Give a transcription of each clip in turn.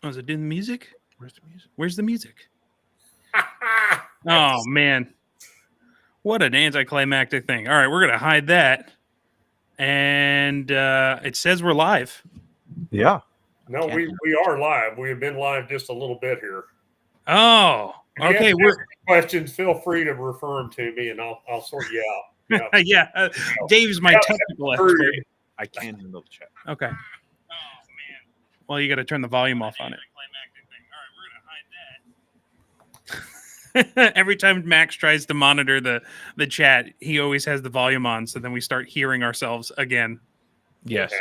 Oh, is it doing the music? Where's the music? Where's the music? Oh, man. What an anticlimactic thing. All right, we're going to hide that. And it says we're live. Yeah. No, we are live. We have been live just a little bit here. Oh, okay. We're questions. Feel free to refer them to me, and I'll sort you out. Yeah. Yeah. Dave's my technical expert. I can't handle the chat. Okay. Oh, man. Well, you got to turn the volume off on it. Every time Max tries to monitor the chat, he always has the volume on, so then we start hearing ourselves again. Yes.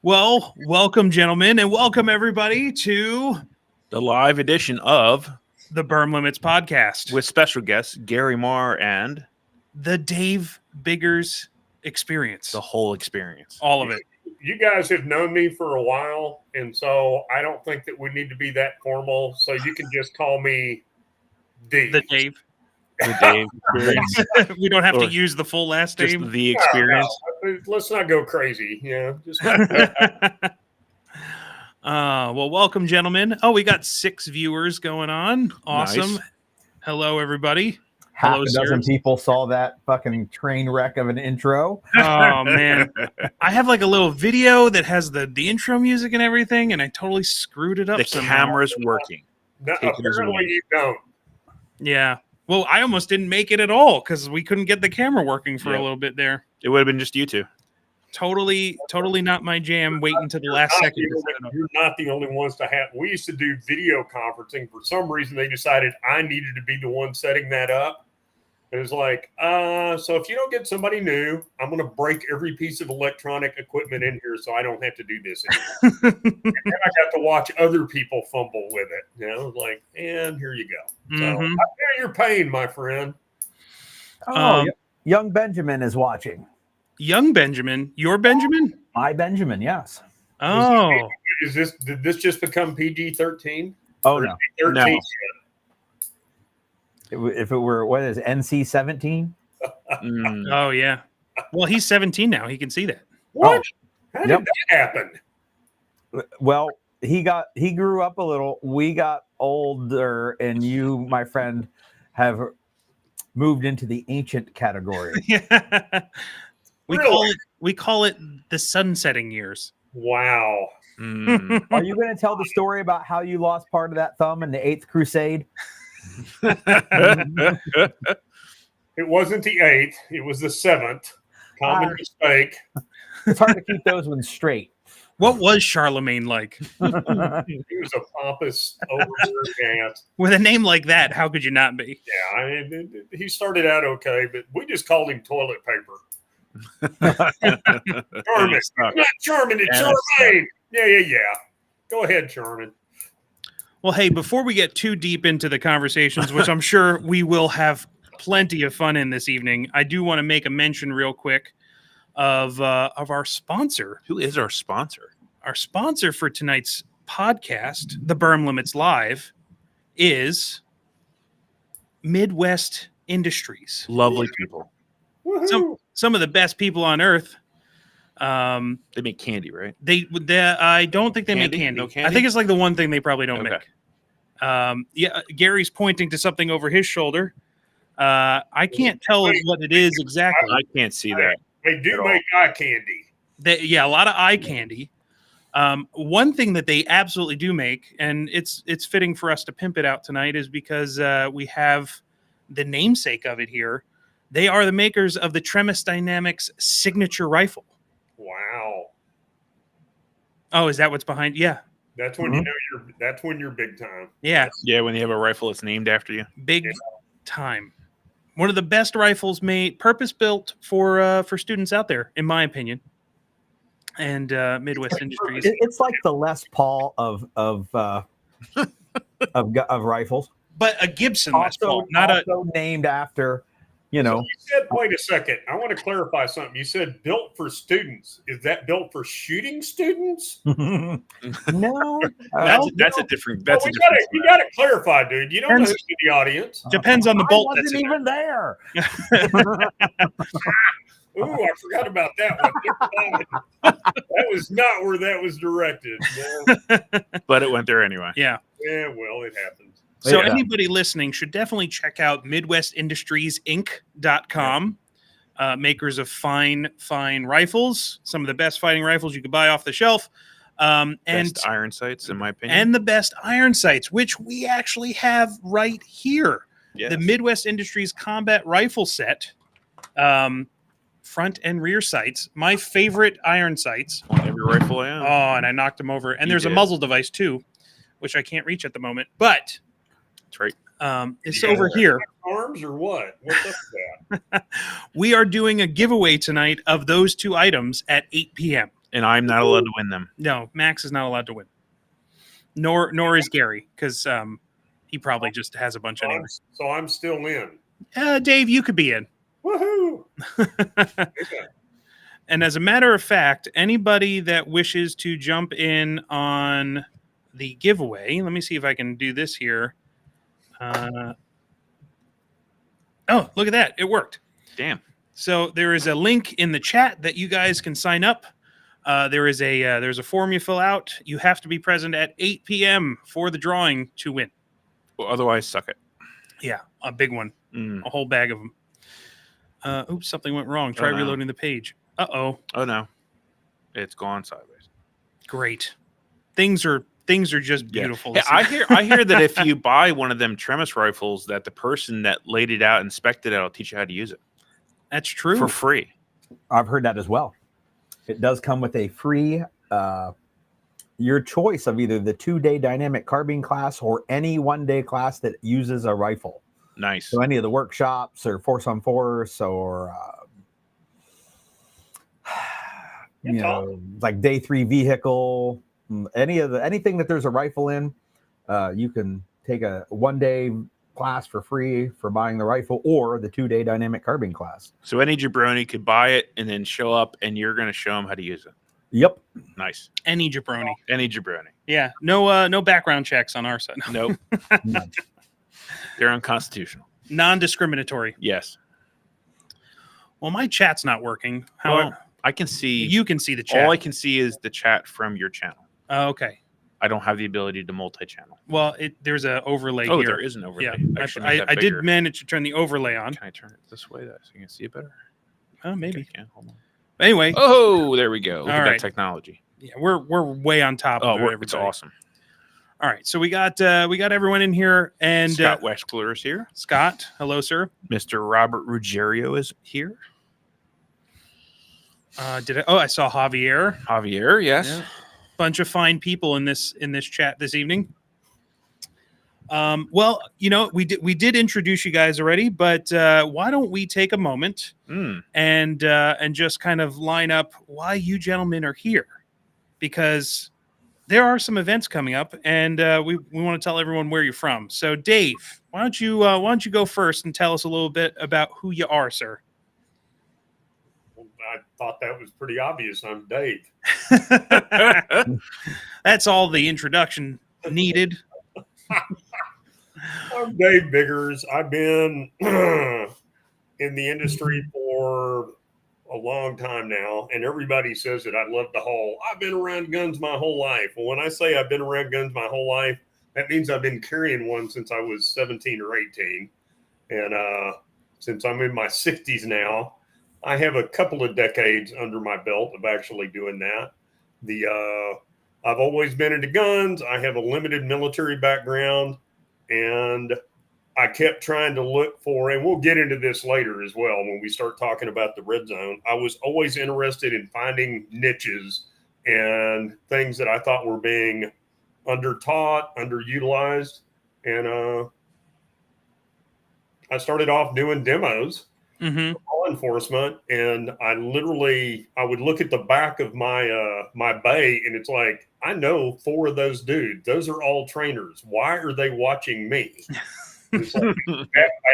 Well, welcome, gentlemen, and welcome everybody to the live edition of the Berm Limits podcast with special guests Garry Marr and the Dave Biggers experience. The whole experience. All of it. You guys have known me for a while, and so I don't think that we need to be that formal. So you can just call me Dave. The Dave. The Dave experience. We don't have to use the full last name. Just the experience. No. Let's not go crazy. Yeah. Just... well, welcome, gentlemen. Oh, we got 6 viewers going on. Awesome. Nice. Hello, everybody. Half a dozen people saw that fucking train wreck of an intro. Oh, man. I have like a little video that has the intro music and everything, and I totally screwed it up. The camera's working. No, apparently you don't. Yeah. Well, I almost didn't make it at all because we couldn't get the camera working for a little bit there. It would have been just you two. Totally not my jam. Wait until the last second. You're not the only ones to have. We used to do video conferencing. For some reason, they decided I needed to be the one setting that up. It was like, so if you don't get somebody new, I'm going to break every piece of electronic equipment in here so I don't have to do this anymore. And then I got to watch other people fumble with it. You know, like, and here you go. So I feel your pain, my friend. Oh, young Benjamin is watching. Young Benjamin? Your Benjamin? My Benjamin, yes. Oh. Did this just become PG-13? Oh, no. 13? No. If it were, what is NC-17? Oh, yeah. Well, he's 17 now. He can see that. What? How did that happen? Well, he grew up a little. We got older, and you, my friend, have moved into the ancient category. Yeah. Really? We call it the sunsetting years. Wow. Are you going to tell the story about how you lost part of that thumb in the 8th Crusade? It wasn't the 8th. It was the 7th. Common mistake. It's hard to keep those ones straight. What was Charlemagne like? He was a pompous, overbearing ass. With a name like that, how could you not be? Yeah, I mean, he started out okay, but we just called him toilet paper. Charmin. Not Charmin, it's Charmaine. Yeah. Go ahead, Charmin. Well, hey, before we get too deep into the conversations, which I'm sure we will have plenty of fun in this evening, I do want to make a mention real quick of our sponsor. Who is our sponsor? Our sponsor for tonight's podcast, the Berm Limits Live, is Midwest Industries. Lovely people. Some of the best people on earth. They make candy, right? I don't think they make candy. No candy. I think it's like the one thing they probably don't make. Yeah, Gary's pointing to something over his shoulder. I can't tell what it is exactly. I can't see that. They do make eye candy. A lot of eye candy. One thing that they absolutely do make, and it's fitting for us to pimp it out tonight, is because we have the namesake of it here. They are the makers of the Tremis Dynamics signature rifle. Wow. Oh, is that what's behind? Yeah. That's when you know that's when you're big time. Yeah. Yeah, when you have a rifle that's named after you. Big time. One of the best rifles made, purpose-built for students out there, in my opinion. And Midwest Industries. It's like the Les Paul of rifles. But a Gibson Les Paul, not also named after, you know. So you said, wait a second. I want to clarify something. You said built for students. Is that built for shooting students? No. That's a different. Well, you got to clarify, dude. You don't know who's in the audience. Depends on the bolt. I wasn't even there. Ooh, I forgot about that one. That was not where that was directed. No. But it went there anyway. Yeah. Yeah, well, it happens. So Yeah. anybody listening should definitely check out MidwestIndustriesInc.com. Makers of fine rifles, some of the best fighting rifles you could buy off the shelf. And Best iron sights, in my opinion. and the best iron sights, which we actually have right here. Yes. The Midwest Industries Combat Rifle Set, front and rear sights. My favorite iron sights. On every rifle I own. Oh, and I knocked them over. And You there's a did. muzzle device too, which I can't reach at the moment. But That's right. it's You over got here. Arms or what? What's up with that? We are doing a giveaway tonight of those two items at 8 p.m. And I'm not allowed to win them. No, Max is not allowed to win. Nor is Gary, because he probably just has a bunch of names. So I'm still in. Dave, you could be in. Woohoo! Okay. And as a matter of fact, anybody that wishes to jump in on the giveaway, let me see if I can do this here. Oh, look at that. It worked. Damn. So there is a link in the chat that you guys can sign up. There's a form you fill out. You have to be present at 8 p.m. for the drawing to win. Well, otherwise, suck it. Yeah, a big one. Mm. A whole bag of them. Oops, something went wrong. Try Oh, no. reloading the page. Uh-oh. Oh, no. It's gone sideways. Great. Things are just beautiful. Hey, I hear that if you buy one of them Tremis rifles, that the person that laid it out, inspected it, will teach you how to use it That's true. for free. I've heard that as well. It does come with a free, your choice of either the 2-day dynamic carbine class or any 1-day class that uses a rifle. Nice. So any of the workshops or force on force or, like day 3 vehicle, anything that there's a rifle in, you can take a 1-day class for free for buying the rifle or the 2-day dynamic carbine class. So any jabroni could buy it and then show up, and you're going to show them how to use it. Yep. Nice. Any jabroni. Any jabroni. Yeah. No background checks on our side. Nope. They're unconstitutional. Non-discriminatory. Yes. Well, my chat's not working. How Well, I can see. you can see the chat. All I can see is the chat from your channel. Oh, okay. I don't have the ability to multi-channel. Well, there's an overlay Oh, here. there is an overlay. Yeah, Actually, make that I did bigger. manage to turn the overlay on. Can I turn it this way so you can see it better? Oh, maybe. Okay, hold on. Anyway, Oh, there we go. Look All at right. that technology. yeah, we're way on top of it. It's awesome. All right, so we got everyone in here, and Scott Wexler is here. Scott, hello, sir. Mr. Robert Ruggiero is here. I saw Javier. Javier, yes. Yeah. Bunch of fine people in this chat this evening. Well, we did introduce you guys already, but why don't we take a moment and just kind of line up why you gentlemen are here, because there are some events coming up, and we want to tell everyone where you're from. So, Dave, why don't you go first and tell us a little bit about who you are, sir? Well, I thought that was pretty obvious. I'm Dave. That's all the introduction needed. I'm Dave Biggers. I've been in the industry for a long time now, and everybody says that I love the whole, I've been around guns my whole life. Well, when I say I've been around guns my whole life, that means I've been carrying one since I was 17 or 18. And since I'm in my 60s now, I have a couple of decades under my belt of actually doing that. I've always been into guns. I have a limited military background, and I kept trying to look for, and we'll get into this later as well when we start talking about the red zone. I was always interested in finding niches and things that I thought were being undertaught, underutilized. And I started off doing demos. Mm-hmm. Law enforcement, and I would look at the back of my my bay, and it's like, I know 4 of those dudes. Those are all trainers. Why are they watching me? It's like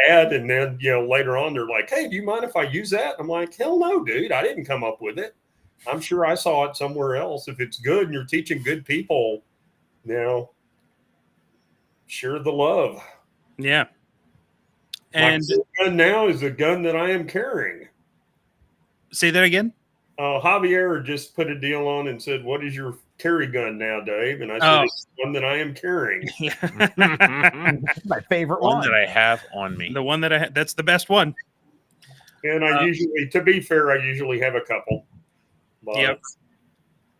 bad. And then later on they're like, hey, do you mind if I use that? I'm like, hell no, dude. I didn't come up with it. I'm sure I saw it somewhere else. If it's good and you're teaching good people, share the love. Yeah. And my gun now is the gun that I am carrying. Say that again. Javier just put a deal on and said, "What is your carry gun now, Dave?" And I said, Oh. "It's the one that I am carrying." My favorite One one. that I have on me. The one that I had, that's the best one. And I usually, to be fair, I usually have a couple. But Yep.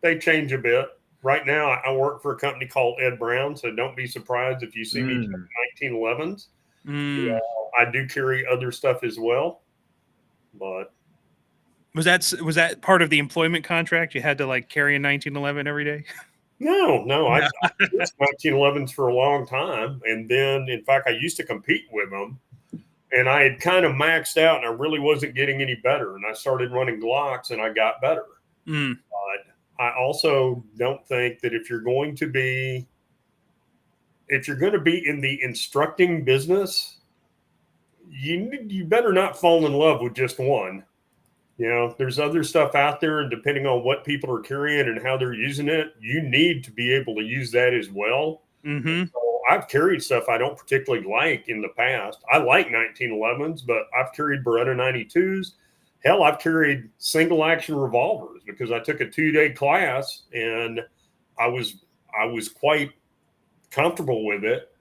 they change a bit. Right now, I work for a company called Ed Brown, so don't be surprised if you see me carry 1911s. Mm. I do carry other stuff as well, but Was that part of the employment contract? You had to like carry a 1911 every day? no, I've used 1911s for a long time, and then in fact, I used to compete with them, and I had kind of maxed out, and I really wasn't getting any better, and I started running Glocks, and I got better. Mm. But I also don't think that if you're going to be in the instructing business, you better not fall in love with just one. There's other stuff out there, and depending on what people are carrying and how they're using it, you need to be able to use that as well. Mm-hmm. So I've carried stuff I don't particularly like in the past. I like 1911s, but I've carried Beretta 92s. Hell, I've carried single action revolvers because I took a 2-day class and I was quite comfortable with it.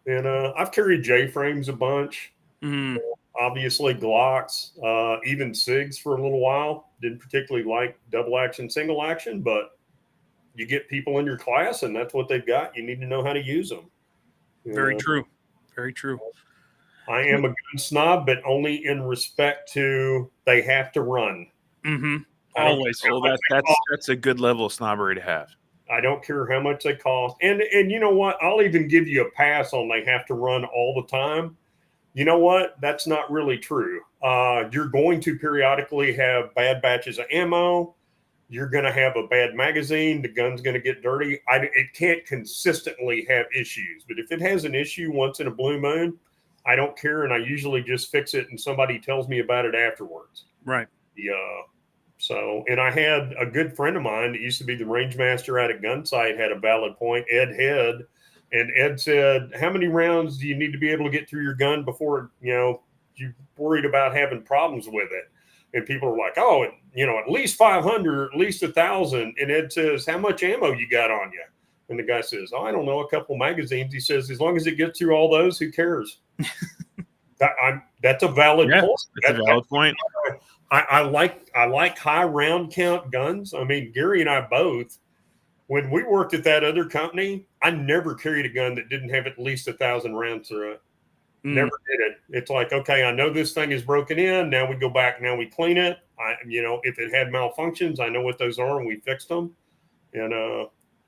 And I've carried J frames a bunch. Mm. Obviously Glocks, even SIGs for a little while. Didn't particularly like double action, single action, but you get people in your class and that's what they've got. You need to know how to use them. Very true. Very true. I am a gun snob, but only in respect to they have to run. Mm-hmm. I don't Always. care how Well, much they cost. that's a good level of snobbery to have. I don't care how much they cost. And you know what? I'll even give you a pass on they have to run all the time. You know what? That's not really true. You're going to periodically have bad batches of ammo. You're going to have a bad magazine. The gun's going to get dirty. It can't consistently have issues. But if it has an issue once in a blue moon, I don't care. And I usually just fix it and somebody tells me about it afterwards. Right. And I had a good friend of mine that used to be the range master out at Gunsight had a valid point, Ed Head. And Ed said, how many rounds do you need to be able to get through your gun before, you're worried about having problems with it? And people are like, oh, at least 500, at least 1,000. And Ed says, how much ammo you got on you? And the guy says, oh, I don't know, a couple magazines. He says, as long as it gets through all those, who cares? That's a valid point. That's a valid point. I like high round count guns. I mean, Gary and I both, when we worked at that other company, I never carried a gun that didn't have at least 1,000 rounds through it. Never did it. It's like, okay, I know this thing is broken in. Now we go back. Now we clean it. If it had malfunctions, I know what those are, and we fixed them. And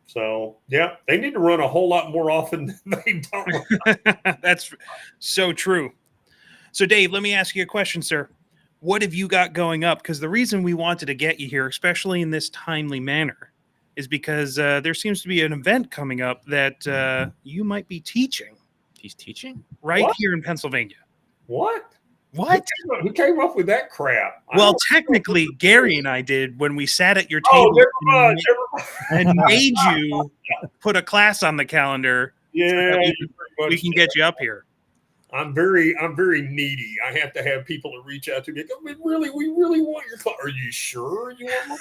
so, yeah, they need to run a whole lot more often than they don't. That's so true. So, Dave, let me ask you a question, sir. What have you got going up? Because the reason we wanted to get you here, especially in this timely manner, is because there seems to be an event coming up that you might be teaching. He's teaching? Right here in Pennsylvania. What? What? Who came up with that crap? Well, technically, Gary and I did when we sat at your Oh, table never mind. and made you put a class on the calendar. Yeah, We can get you up here. I'm very needy. I have to have people to reach out to me. Go, we really want your class. Are you sure you want my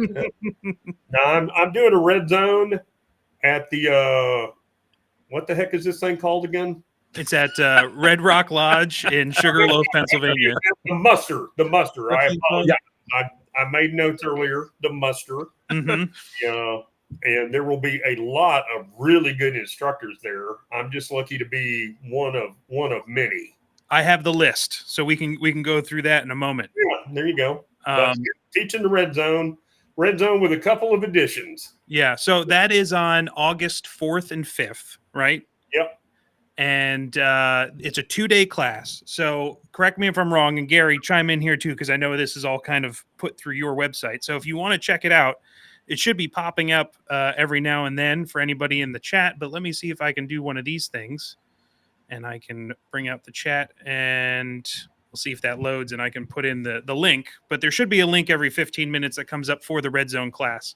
class? No, I'm doing a red zone at the what the heck is this thing called again? It's at Red Rock Lodge in Sugarloaf, Pennsylvania. The muster. I made notes earlier. The muster. Mm-hmm. And there will be a lot of really good instructors there. I'm just lucky to be one of many. I have the list, so we can go through that in a moment. Yeah, there you go. Teaching the red zone with a couple of additions. Yeah, so that is on August 4th and 5th, right? Yep. And it's a 2-day class. So correct me if I'm wrong, and Gary, chime in here too, because I know this is all kind of put through your website. So if you want to check it out, it should be popping up every now and then for anybody in the chat. But let me see if I can do one of these things. And I can bring up the chat and we'll see if that loads and I can put in the link. But there should be a link every 15 minutes that comes up for the Red Zone class.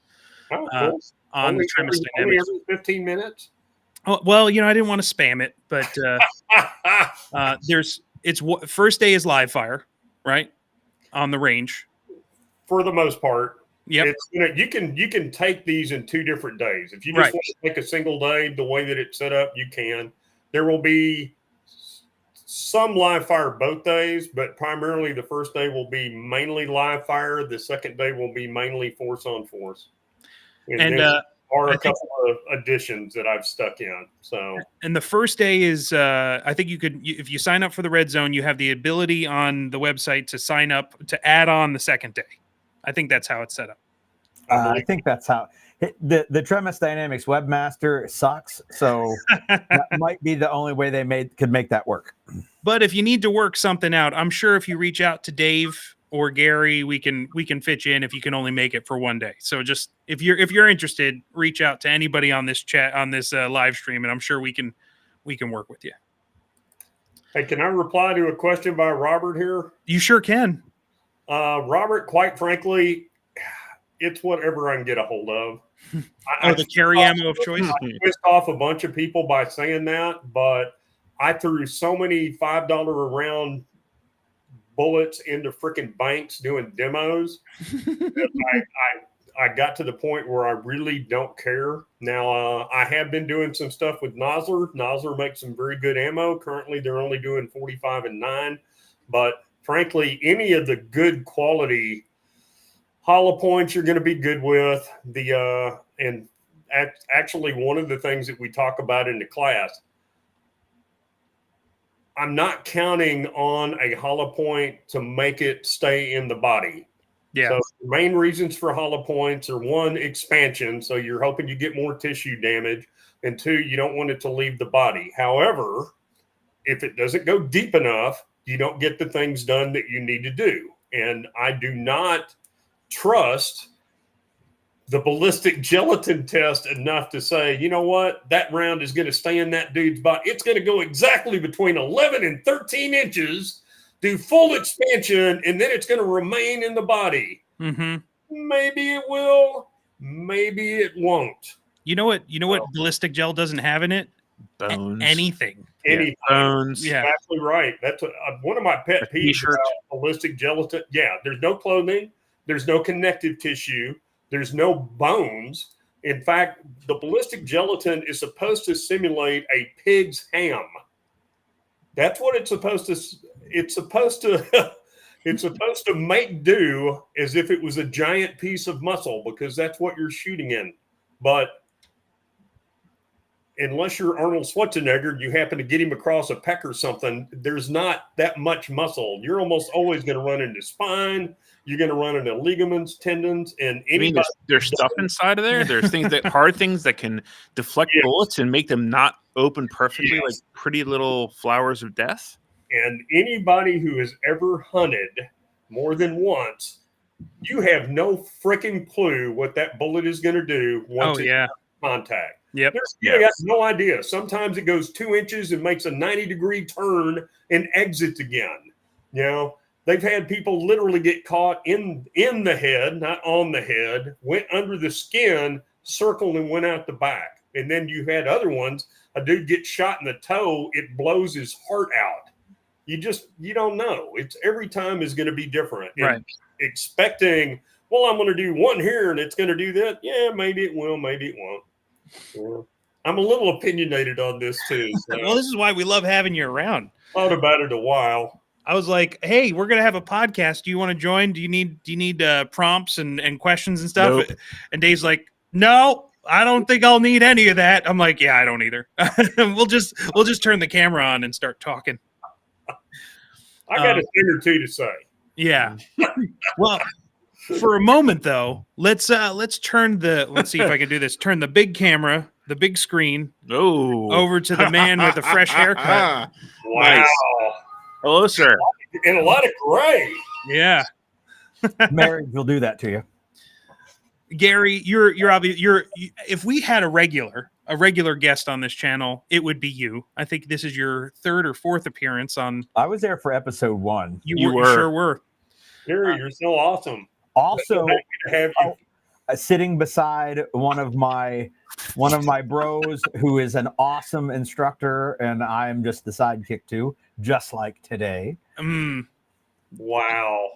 Oh, cool. On the Tremis Dynamics. Only every 15 minutes? Oh, well, I didn't want to spam it, but first day is live fire, right? On the range. for the most part. Yep. It's you can take these in 2 different days. If you just Right. want to take a single day, the way that it's set up, you can. There will be some live fire both days, but primarily the first day will be mainly live fire. The second day will be mainly force on force. And there are I a think- couple of additions that I've stuck in. So, And the first day is, I think if you sign up for the Red Zone, you have the ability on the website to sign up to add on the second day. I think that's how it's set up. I think that's how the Tremis Dynamics webmaster sucks. So that might be the only way they could make that work. But if you need to work something out, I'm sure if you reach out to Dave or Gary, we can fit you in if you can only make it for one day. So just if you're interested, reach out to anybody on this chat, on this live stream, and I'm sure we can work with you. hey, can I reply to a question by Robert here? You sure can. Robert, quite frankly, it's whatever I can get a hold of. The carry ammo of choice. I pissed off a bunch of people by saying that, but I threw so many $5 a round bullets into freaking banks doing demos that I got to the point where I really don't care. Now, I have been doing some stuff with Nosler. Nosler makes some very good ammo. Currently, they're only doing 45 and 9. But frankly, any of the good quality hollow points you're going to be good with. Actually, one of the things that we talk about in the class, I'm not counting on a hollow point to make it stay in the body. Yeah. So the main reasons for hollow points are 1, expansion. So you're hoping you get more tissue damage. And 2, you don't want it to leave the body. However, if it doesn't go deep enough, you don't get the things done that you need to do. And I do not trust the ballistic gelatin test enough to say, you know what, that round is going to stay in that dude's body. It's going to go exactly between 11 and 13 inches, do full expansion, and then it's going to remain in the body. Mm-hmm. Maybe it will, maybe it won't. You know what ballistic gel doesn't have in it? Bones. Anything. Anything. Bones. Yeah. Absolutely right. That's one of my pet peeves T-shirt. about ballistic gelatin. Yeah, there's no clothing, there's no connective tissue, there's no bones. In fact, the ballistic gelatin is supposed to simulate a pig's ham. That's what it's supposed to. It's supposed to. It's supposed to make do as if it was a giant piece of muscle, because that's what you're shooting in. But unless you're Arnold Schwarzenegger, you happen to get him across a pec or something, there's not that much muscle. You're almost always going to run into spine. You're going to run into ligaments, tendons, and anybody. There's stuff inside of there. There's hard things that can deflect bullets and make them not open perfectly, like pretty little flowers of death. And anybody who has ever hunted more than once, you have no freaking clue what that bullet is going to do once it's in contact. Yep. You got no idea. Sometimes it goes 2 inches and makes a 90-degree turn and exits again. You know, they've had people literally get caught in the head, not on the head, went under the skin, circled, and went out the back. And then you had other ones, a dude gets shot in the toe, it blows his heart out. You don't know. It's every time is going to be different. Right. And expecting, well, I'm going to do one here and it's going to do that. Yeah, maybe it will, maybe it won't. Yeah. I'm a little opinionated on this too. So. Well, this is why we love having you around. Thought about it a while. I was like, "Hey, we're gonna have a podcast. Do you want to join? Do you need prompts and questions and stuff?" Nope. And Dave's like, "No, I don't think I'll need any of that." I'm like, "Yeah, I don't either." we'll just turn the camera on and start talking. I got a thing or two to say. Yeah. Well, for a moment though, let's see if I can do this. Turn the big camera, the big screen, over to the man with the fresh haircut. Wow. Nice. Hello, sir. And a lot of gray. Yeah. Marriage will do that to you. Gary, you're obvious. If we had a regular guest on this channel, it would be you. I think this is your 3rd or 4th appearance on. I was there for episode 1. You sure were. Gary, you're so awesome. Also, to have you. Sitting beside one of my bros who is an awesome instructor, and I'm just the sidekick too, just like today. Wow.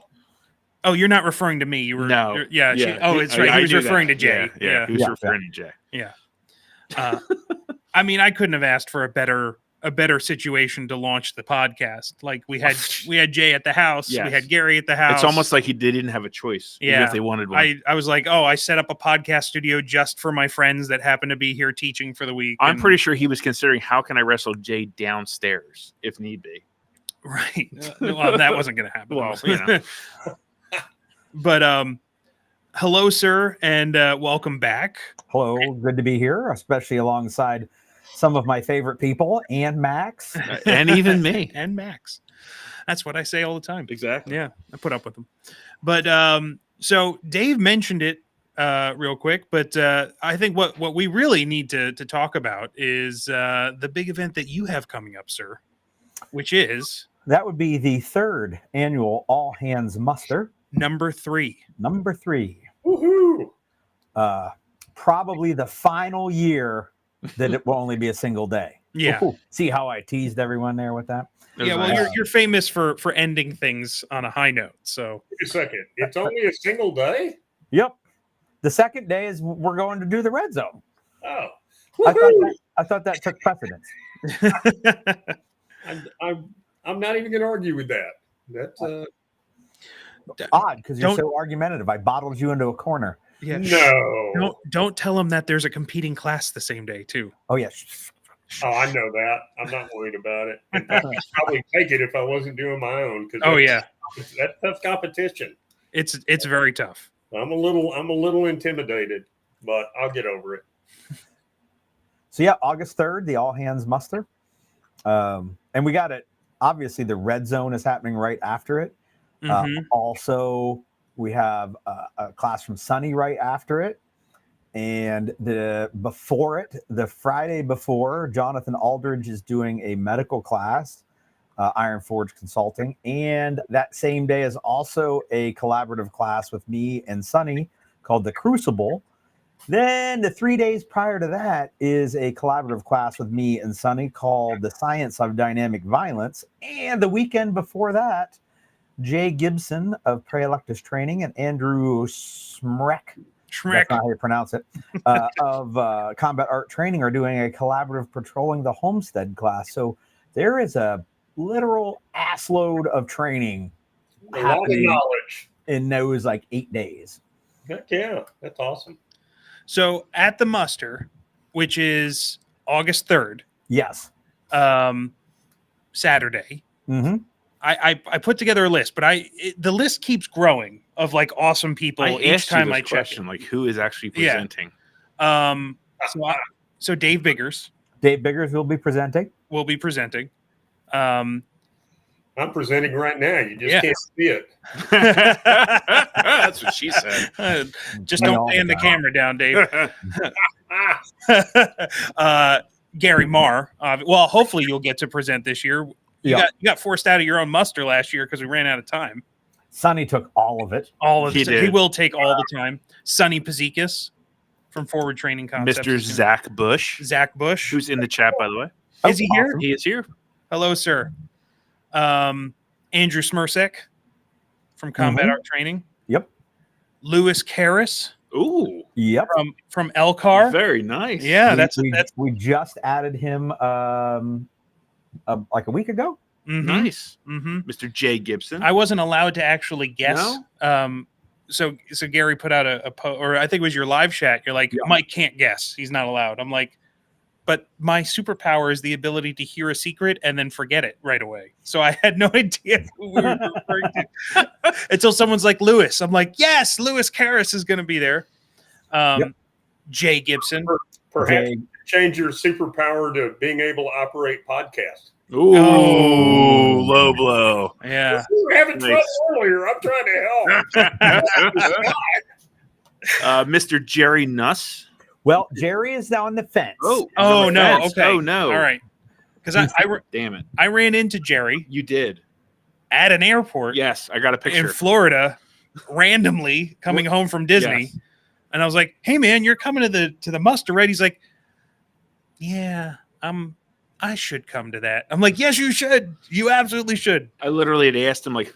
Oh, you're not referring to me. You were No. Yeah. It's right. I He was knew referring that. to Jay. Yeah. He was referring to Jay. I mean, I couldn't have asked for a better situation to launch the podcast. Like we had Jay at the house, we Yes. had Gary at the house. It's almost like they didn't have a choice. Even Yeah. if they wanted one. I was like, oh, I set up a podcast studio just for my friends that happen to be here teaching for the week. I'm and- pretty sure he was considering how can I wrestle Jay downstairs if need be. right. Well, that wasn't going to happen. Well, you know. But hello, sir, and welcome back. Hello, good to be here, especially alongside some of my favorite people and Max. And even me. And Max. That's what I say all the time. Exactly. Yeah, I put up with them. But so Dave mentioned it real quick, but I think what we really need to talk about is the big event that you have coming up, sir, which is That would be the 3rd annual All Hands Muster, number 3. number 3. Woohoo! Probably the final year that it will only be a single day. Yeah. Ooh, see how I teased everyone there with that? Yeah, well, Nice. you're famous for ending things on a high note. So Wait a second. It's only a single day? Yep. The second day is we're going to do the red zone. Oh. I thought that took precedence. I'm not even going to argue with that. That's Odd because you're Don't- so argumentative. I bottled you into a corner. yeah. no. Don't tell them that there's a competing class the same day too. Oh yeah. Oh, I know that. I'm not worried about it. In fact, I'd probably take it if I wasn't doing my own. Oh yeah, that's tough competition. it's very tough. I'm a little intimidated, but I'll get over it. So yeah, August 3rd, the all hands muster. And we got it. Obviously, the red zone is happening right after it. Mhm. Also, we have a class from Sunny right after it. And before it, the Friday before, Jonathan Aldridge is doing a medical class, Iron Forge Consulting. And that same day is also a collaborative class with me and Sunny called The Crucible. Then the 3 days prior to that is a collaborative class with me and Sunny called The Science of Dynamic Violence. And the weekend before that, Jay Gibson of Preelectus Training and Andrew Smrek, that's not how you pronounce it, of Combat Art Training are doing a collaborative Patrolling the Homestead class. So there is a literal assload of training A lot of happening knowledge. in those like 8 days. Heck yeah, that's awesome. So at the muster, which is August 3rd, Yes. Saturday, Mm-hmm. I put together a list, but the list keeps growing of like awesome people I each asked you time this I check question, like who is actually Yeah. presenting? it. So Dave Biggers Dave Biggers will be presenting. will be presenting. I'm presenting right now. You just Yeah. can't see it. That's what she said. Just Me don't all the pan the time. camera down, Dave. Ah, Garry Marr. Well, hopefully you'll get to present this year. You got forced out of your own muster last year because we ran out of time. Sonny took all of it. All of He he did. will take all the time. Sonny Pazikas from Forward Training Concepts. Mr. Zach Bush, Zach Bush. who's in the chat, by the way. Is he here? Awesome. He is here. Hello, sir. Andrew Smersek from Combat Mhm. Art Training. Yep. Lewis Karras Ooh, Yep. from Elcar. very nice. Yeah, We- we just added him like a week ago. Nice. Mm-hmm. Mr. Jay Gibson. I wasn't allowed to actually guess. So Gary put out a or I think it was your live chat. You're like, Yeah. Mike can't guess. He's not allowed. I'm like, but my superpower is the ability to hear a secret and then forget it right away. So I had no idea who we were referring to until someone's like Lewis. I'm like, yes, Lewis Karras is going to be there. Yep. Jay Gibson. perhaps Jay- change your superpower to being able to operate podcasts. Ooh, Oh. low blow. Yeah. We were having trouble Nice. earlier. I'm trying to help. Mr. Jerry Nuss. Well, Jerry is now on the fence. Oh on the no. fence. Okay. Oh no. All right. Because Damn it. I ran into Jerry You did. at an airport Yes, I got a in picture. Florida, randomly coming home from Disney, Yes. and I was like, "Hey man, you're coming to the muster, right?" He's like, "Yeah, I'm I should come to that. I'm like, yes, you should. You absolutely should. I literally had asked him like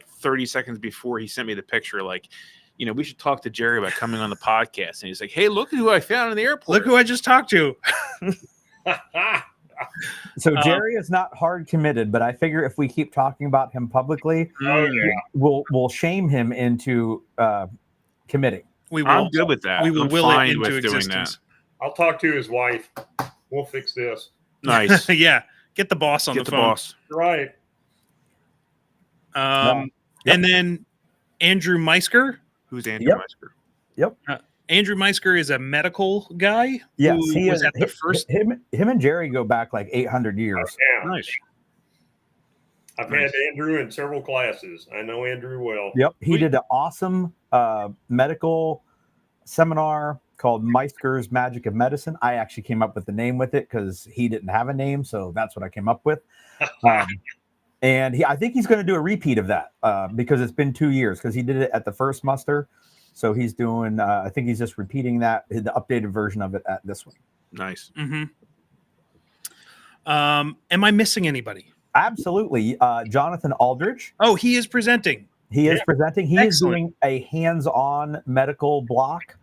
30 seconds before he sent me the picture, like, we should talk to Jerry about coming on the podcast. And he's like, hey, look who I found in the airport. Look who I just talked to. So Jerry is not hard committed, but I figure if we keep talking about him publicly, we'll shame him into committing. We will. I'm good with that. We will I'm will fine it into with doing existence. I'll talk to his wife. We'll fix this. Nice. Yeah. Get the boss on Get the the phone. boss. Right. And then Andrew Meisker. Who's Andrew Meisker? Andrew Meisker is a medical guy. Yes, who he was is. at the first. Him and Jerry go back like 800 years. Yeah. Nice. I've had Andrew in several classes. I know Andrew well. Yep, he did an awesome medical seminar called Meisker's Magic of Medicine. I actually came up with the name with it because he didn't have a name, so that's what I came up with. And I think he's going to do a repeat of that because it's been 2 years because he did it at the first muster. So he's doing, I think he's just repeating that, the updated version of it at this one. Nice. Mm-hmm. Am I missing anybody? Absolutely. Jonathan Aldridge. Oh, he is presenting. He is presenting. He is Excellent. doing a hands-on medical block.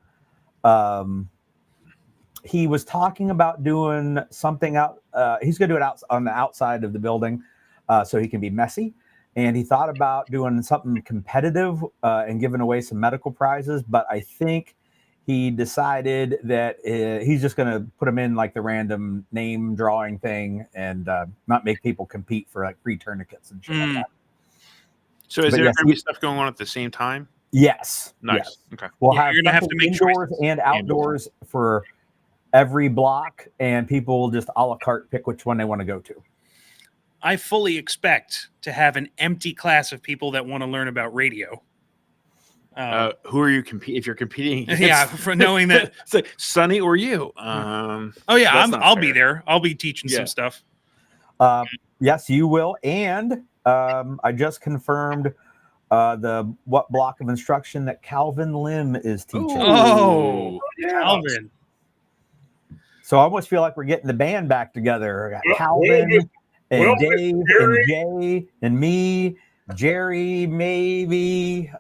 He was talking about doing something out. He's going to do it out on the outside of the building so he can be messy. And he thought about doing something competitive and giving away some medical prizes. But I think he decided that he's just going to put them in like the random name drawing thing and not make people compete for like free tourniquets and shit like that. So is there going to be stuff going on at the same time? Yes. Nice. Yes. Okay. We'll Yeah, have you're gonna have to something make indoors choices. and outdoors for every block, and people will just a la carte pick which one they want to go to. I fully expect to have an empty class of people that want to learn about radio. Who are you competing? If you're competing against, Yeah, for knowing that. it's like Sonny or you. Oh yeah, that's not I'll be fair. there. I'll be teaching Yeah. some stuff. Yes, you will. And I just confirmed what block of instruction that Calvin Lim is teaching. Oh, Yeah. Calvin. So I almost feel like we're getting the band back together. I got Calvin and well, Dave Jerry. and Jay and me, Jerry, maybe.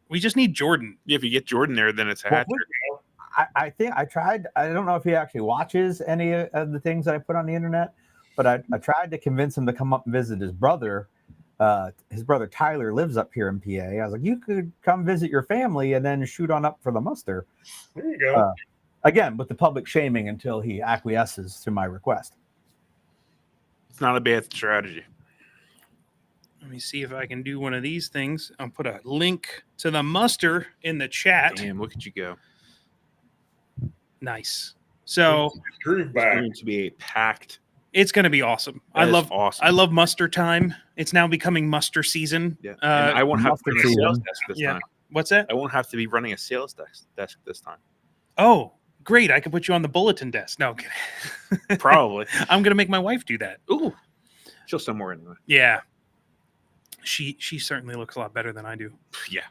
We just need Jordan. Yeah, if you get Jordan there, then it's a hat trick. I think I tried. I don't know if he actually watches any of the things that I put on the internet, but I tried to convince him to come up and visit his brother. His brother Tyler lives up here in PA. I was like, you could come visit your family and then shoot on up for the muster. There you go. Again, with the public shaming until he acquiesces to my request. It's not a bad strategy. Let me see if I can do one of these things. I'll put a link to the muster in the chat. Damn, look at you go. Nice. So Groove It's back. going to be a packed. it's going to be awesome. That is I love muster time. It's now becoming muster season. Yeah, and I won't have to mustard run a sales season. desk this Yeah. time. What's that? I won't have to be running a sales desk this time. Oh, great. I could put you on the bulletin desk. No, I'm kidding. Probably. I'm going to make my wife do that. Ooh, she'll somewhere anyway. Yeah. She certainly looks a lot better than I do. Yeah,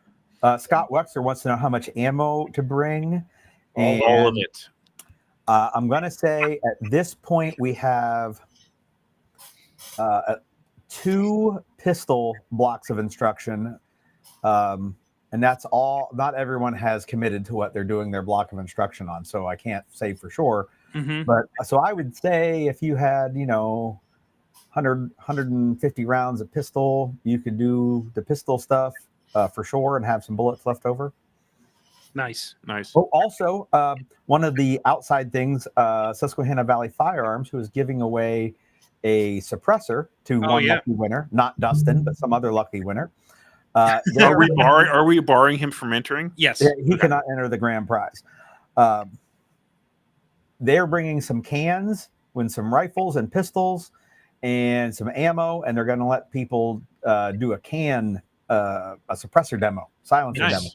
Scott Wexler wants to know how much ammo to bring. all of it. I'm going to say at this point we have 2 pistol blocks of instruction. And that's all. Not everyone has committed to what they're doing their block of instruction on. So I can't say for sure. Mm-hmm. But so I would say if you had, 150 rounds of pistol, you could do the pistol stuff for sure and have some bullets left over. Nice. Nice. Oh, also, one of the outside things, Susquehanna Valley Firearms, who is giving away a suppressor to one lucky winner, not Dustin, but some other lucky winner. Are we barring him from entering? Yes. He cannot enter the grand prize. They're bringing some cans with some rifles and pistols and some ammo, and they're going to let people do a suppressor demo, silencer Nice. demo.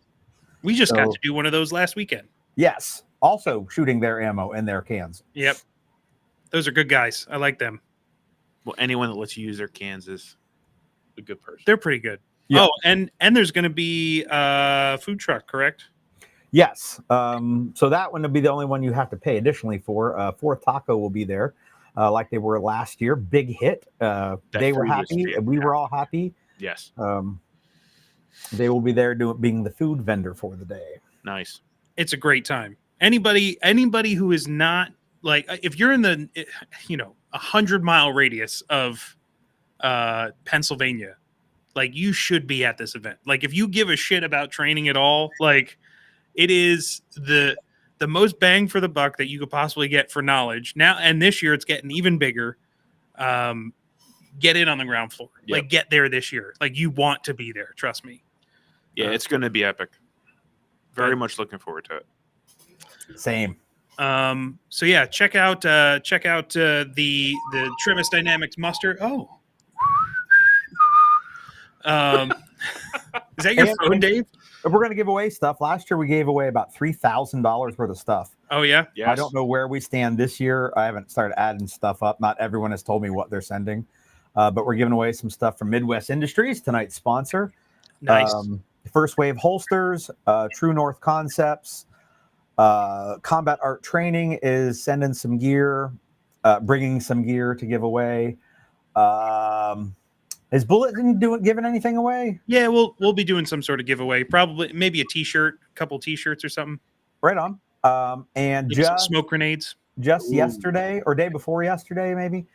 We just got to do one of those last weekend. Yes, also shooting their ammo in their cans. Yep. Those are good guys. I like them. Well, anyone that lets you use their cans is a good person. They're pretty good. Yeah. Oh, and there's going to be a food truck, correct? Yes. So that one will be the only one you have to pay additionally for. Fourth Taco will be there. like they were last year. Big hit. They were happy. We were all happy. Yes. They will be there being the food vendor for the day. Nice. It's a great time. Anybody who is not like, if you're in the 100-mile radius of Pennsylvania, like you should be at this event. Like if you give a shit about training at all, like it is the most bang for the buck that you could possibly get for knowledge now. And this year it's getting even bigger. Get in on the ground floor. Yep. Like get there this year. Like you want to be there. Trust me. Yeah, it's going to be epic. Very much looking forward to it. Same. So yeah, check out the Trimus Dynamics muster. Oh. Is that your phone, Dave? We're going to give away stuff. Last year we gave away about $3,000 worth of stuff. Oh yeah. Yes. I don't know where we stand this year. I haven't started adding stuff up. Not everyone has told me what they're sending, but we're giving away some stuff from Midwest Industries, tonight's sponsor. Nice. First Wave holsters, True North Concepts, Combat Art Training is sending some gear, bringing some gear to give away. Is Bulletin giving anything away? Yeah, we'll be doing some sort of giveaway. Probably maybe a T-shirt, a couple T-shirts or something. Right on. And Maybe just some smoke grenades. Yesterday or day before yesterday, maybe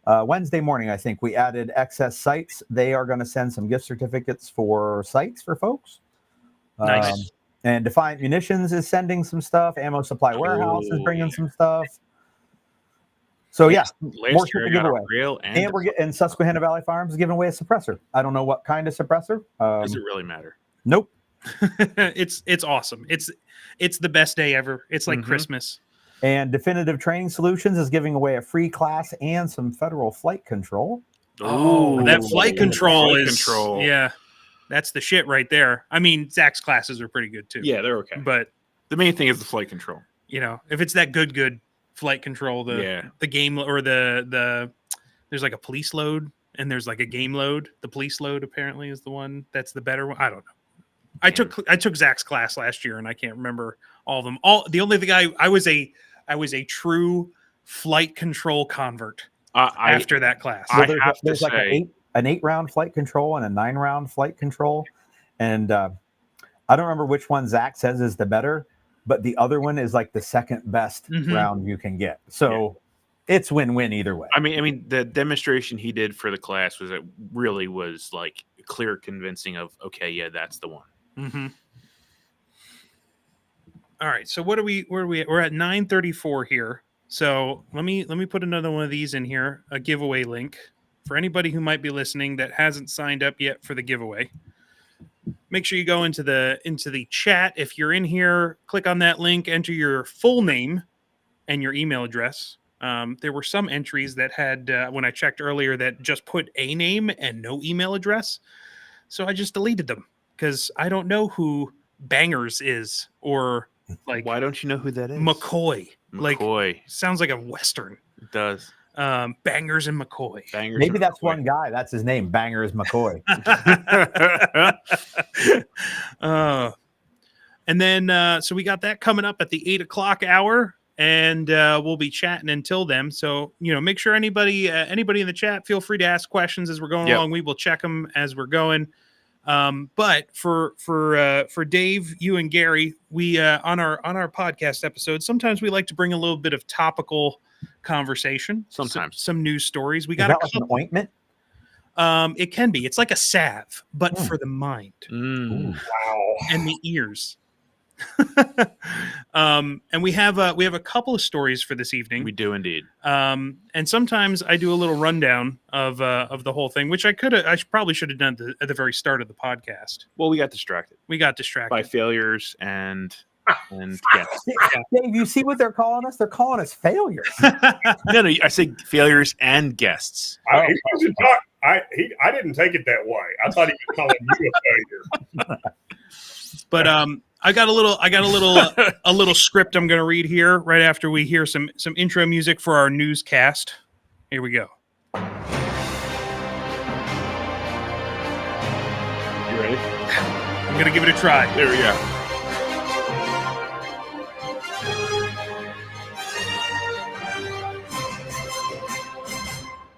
Wednesday morning, I think we added excess sites. They are going to send some gift certificates for sites for folks. Nice. And Defiant Munitions is sending some stuff. Ammo Supply Warehouse is bringing some stuff. So yeah, more shit to give away. And Susquehanna Valley Farms is giving away a suppressor. I don't know what kind of suppressor. Does it really matter? Nope. It's awesome. It's the best day ever. It's like Christmas. And Definitive Training Solutions is giving away a free class and some federal flight control. Oh, that flight control flight is control. Yeah, that's the shit right there. I mean, Zach's classes are pretty good too. Yeah, they're okay. But the main thing is the flight control. If it's that good flight control, the game or the there's like a police load and there's like a game load. The police load apparently is the one that's the better one. I don't know. I took Zach's class last year and I can't remember all of them. The only thing I was a true flight control convert after that class. There's like an 8-round flight control and a 9-round flight control. And I don't remember which one Zach says is the better, but the other one is like the second best round you can get. So it's win-win either way. I mean, the demonstration he did for the class was like clear convincing of, okay, yeah, that's the one. Mm-hmm. All right. So where are we? We're at 9:34 here. So let me put another one of these in here, a giveaway link for anybody who might be listening that hasn't signed up yet for the giveaway. Make sure you go into the chat. If you're in here, click on that link, enter your full name and your email address. There were some entries that had, when I checked earlier, that just put a name and no email address. So I just deleted them because I don't know who Bangers is, or like, why don't you know who that is? McCoy. McCoy. Like, sounds like a Western. It does. Bangers and McCoy. Bangers Maybe and that's McCoy. one guy. That's his name. Bangers McCoy. And then, so we got that coming up at the 8:00 hour, and we'll be chatting until then. So, make sure anybody in the chat, feel free to ask questions as we're going along. We will check them as we're going. But for Dave, you and Gary, we on our podcast episode, sometimes we like to bring a little bit of topical conversation. Sometimes some news stories. We Is got that like an ointment? It can be. It's like a salve, but for the mind Wow. and the ears. And we have a couple of stories for this evening. we do indeed. And sometimes I do a little rundown of the whole thing, which I probably should have done at the very start of the podcast. Well, we got distracted by failures and guests. Dave, you see what they're calling us? They're calling us failures. No, I said failures and guests. I didn't take it that way. I thought he was calling you a failure. But I got a little script I'm going to read here right after we hear some intro music for our newscast. Here we go. You ready? I'm going to give it a try. There we go.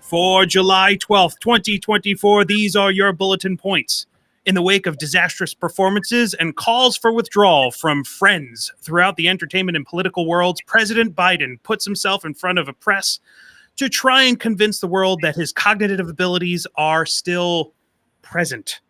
For July 12th, 2024, these are your bulletin points. In the wake of disastrous performances and calls for withdrawal from friends throughout the entertainment and political worlds, President Biden puts himself in front of a press to try and convince the world that his cognitive abilities are still present.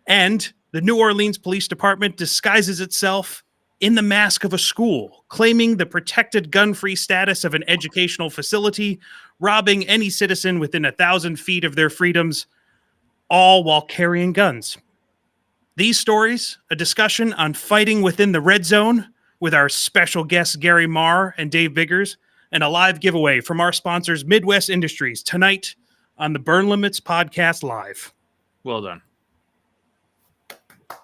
And the New Orleans Police Department disguises itself in the mask of a school, claiming the protected gun-free status of an educational facility, robbing any citizen within 1,000 feet of their freedoms, all while carrying guns. These stories, a discussion on fighting within the red zone with our special guests Garry Marr and Dave Biggers, and a live giveaway from our sponsors Midwest Industries tonight on the Burn Limits Podcast Live. Well done.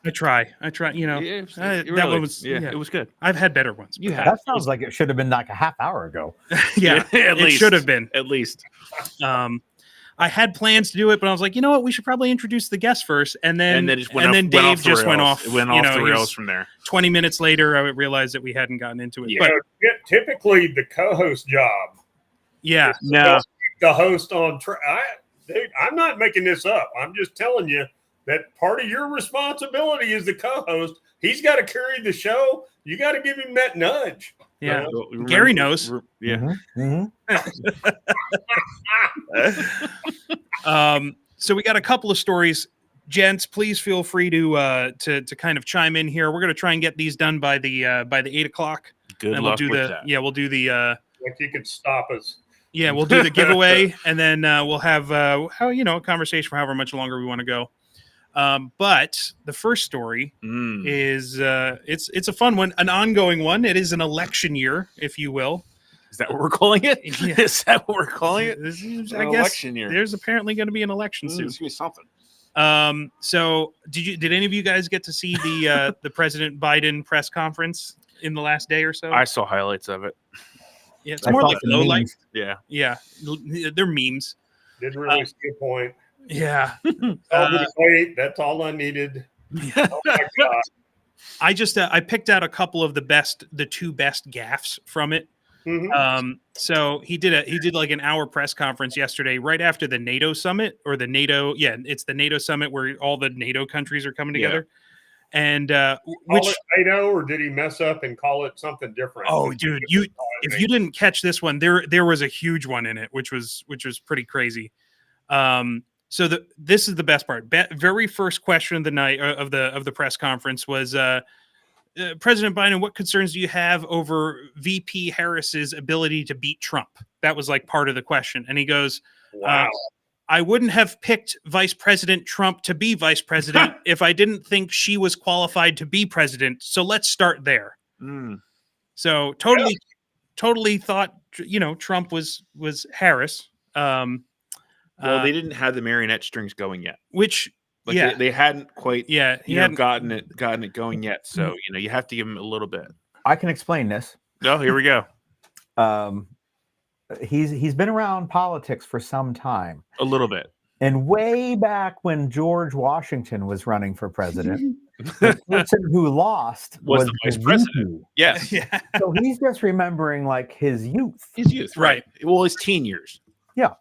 I try. You know, that one was it was good. I've had better ones. You have. That sounds like it should have been like a half hour ago. Yeah, at it least. should have been. At least. I had plans to do it, but I was like, you know what? We should probably introduce the guest first, and then Dave just went off. It went off the rails from there. 20 minutes later, I realized that we hadn't gotten into it. Yeah. But Typically, the co-host job. yeah, No. The host on dude, I'm not making this up. I'm just telling you that part of your responsibility as the co-host. He's got to carry the show. You got to give him that nudge. yeah. Remember, Gary knows. Yeah. So we got a couple of stories, gents. Please feel free to kind of chime in here. We're going to try and get these done by the 8 o'clock. Good and luck we'll do with the that. we'll do the Like you could stop us. we'll do the giveaway, and then we'll have a conversation for however much longer we want to go. But the first story is it's a fun one, an ongoing one. It is an election year, if you will. Is that what we're calling it? Yeah. Is that what we're calling it? I guess Election year. there's apparently going to be an election soon. It's gonna be something. So did any of you guys get to see the President Biden press conference in the last day or so? I saw highlights of it. Yeah, it's I more saw like some low light. memes. Yeah. Yeah, they're memes. Didn't really see a point. Yeah. Wait, that's all I needed. Oh my God. I just I picked out a couple of the two best gaffes from it. Mhm. So he did like an hour press conference yesterday, right after the NATO summit or the NATO. Yeah, it's the NATO summit where all the NATO countries are coming together. And Call it NATO, or did he mess up and call it something different? oh, dude, if you didn't catch this one, there was a huge one in it, which was pretty crazy. So this is the best part. Very first question of the night of the press conference was, President Biden, what concerns do you have over VP Harris's ability to beat Trump? That was like part of the question. And he goes, Wow. I wouldn't have picked Vice President Trump to be vice president if I didn't think she was qualified to be president. So let's start there. So totally thought, Trump was Harris. Well, they didn't have the marionette strings going yet. Which, they hadn't quite he hadn't gotten it going yet. So, you have to give him a little bit. I can explain this. Oh, here we go. He's been around politics for some time. A little bit. And way back when George Washington was running for president, the person who lost Was the vice president. VP. Yes. Yeah. So he's just remembering like his youth. His youth, Right. Well, his teen years. Yeah.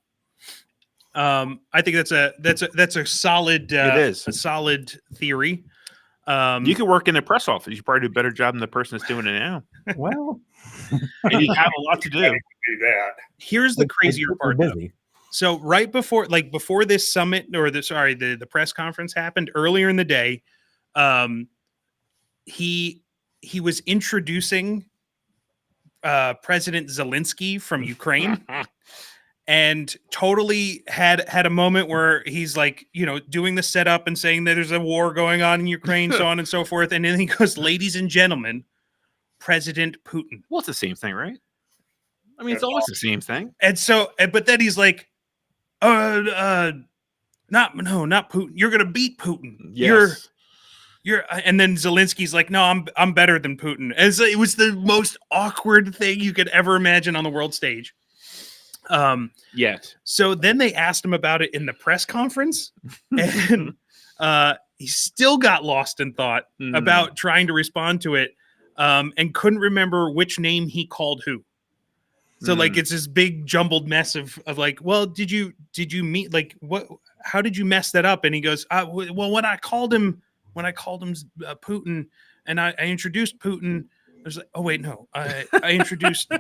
I think that's a solid It is a solid theory. You could work in the press office. You probably do a better job than the person that's doing it now. Well, And you have a lot to do. Do that. Here's the it's crazier super part, though. busy. So right before this summit or the press conference happened earlier in the day, he was introducing President Zelensky from Ukraine. And totally had a moment where he's like, doing the setup and saying that there's a war going on in Ukraine, so on and so forth. And then he goes, ladies and gentlemen, President Putin. Well, it's the same thing, right? I mean, it's always the same thing. And so, but then he's like, not Putin. You're going to beat Putin. Yes. And then Zelensky's like, no, I'm better than Putin. And so it was the most awkward thing you could ever imagine on the world stage. Yes. So then they asked him about it in the press conference, and he still got lost in thought about trying to respond to it, and couldn't remember which name he called who. So like it's this big jumbled mess of like, well, did you meet, like, what, how did you mess that up? And he goes, well, when I called him Putin, and I introduced Putin, there's like, oh wait, no, I introduced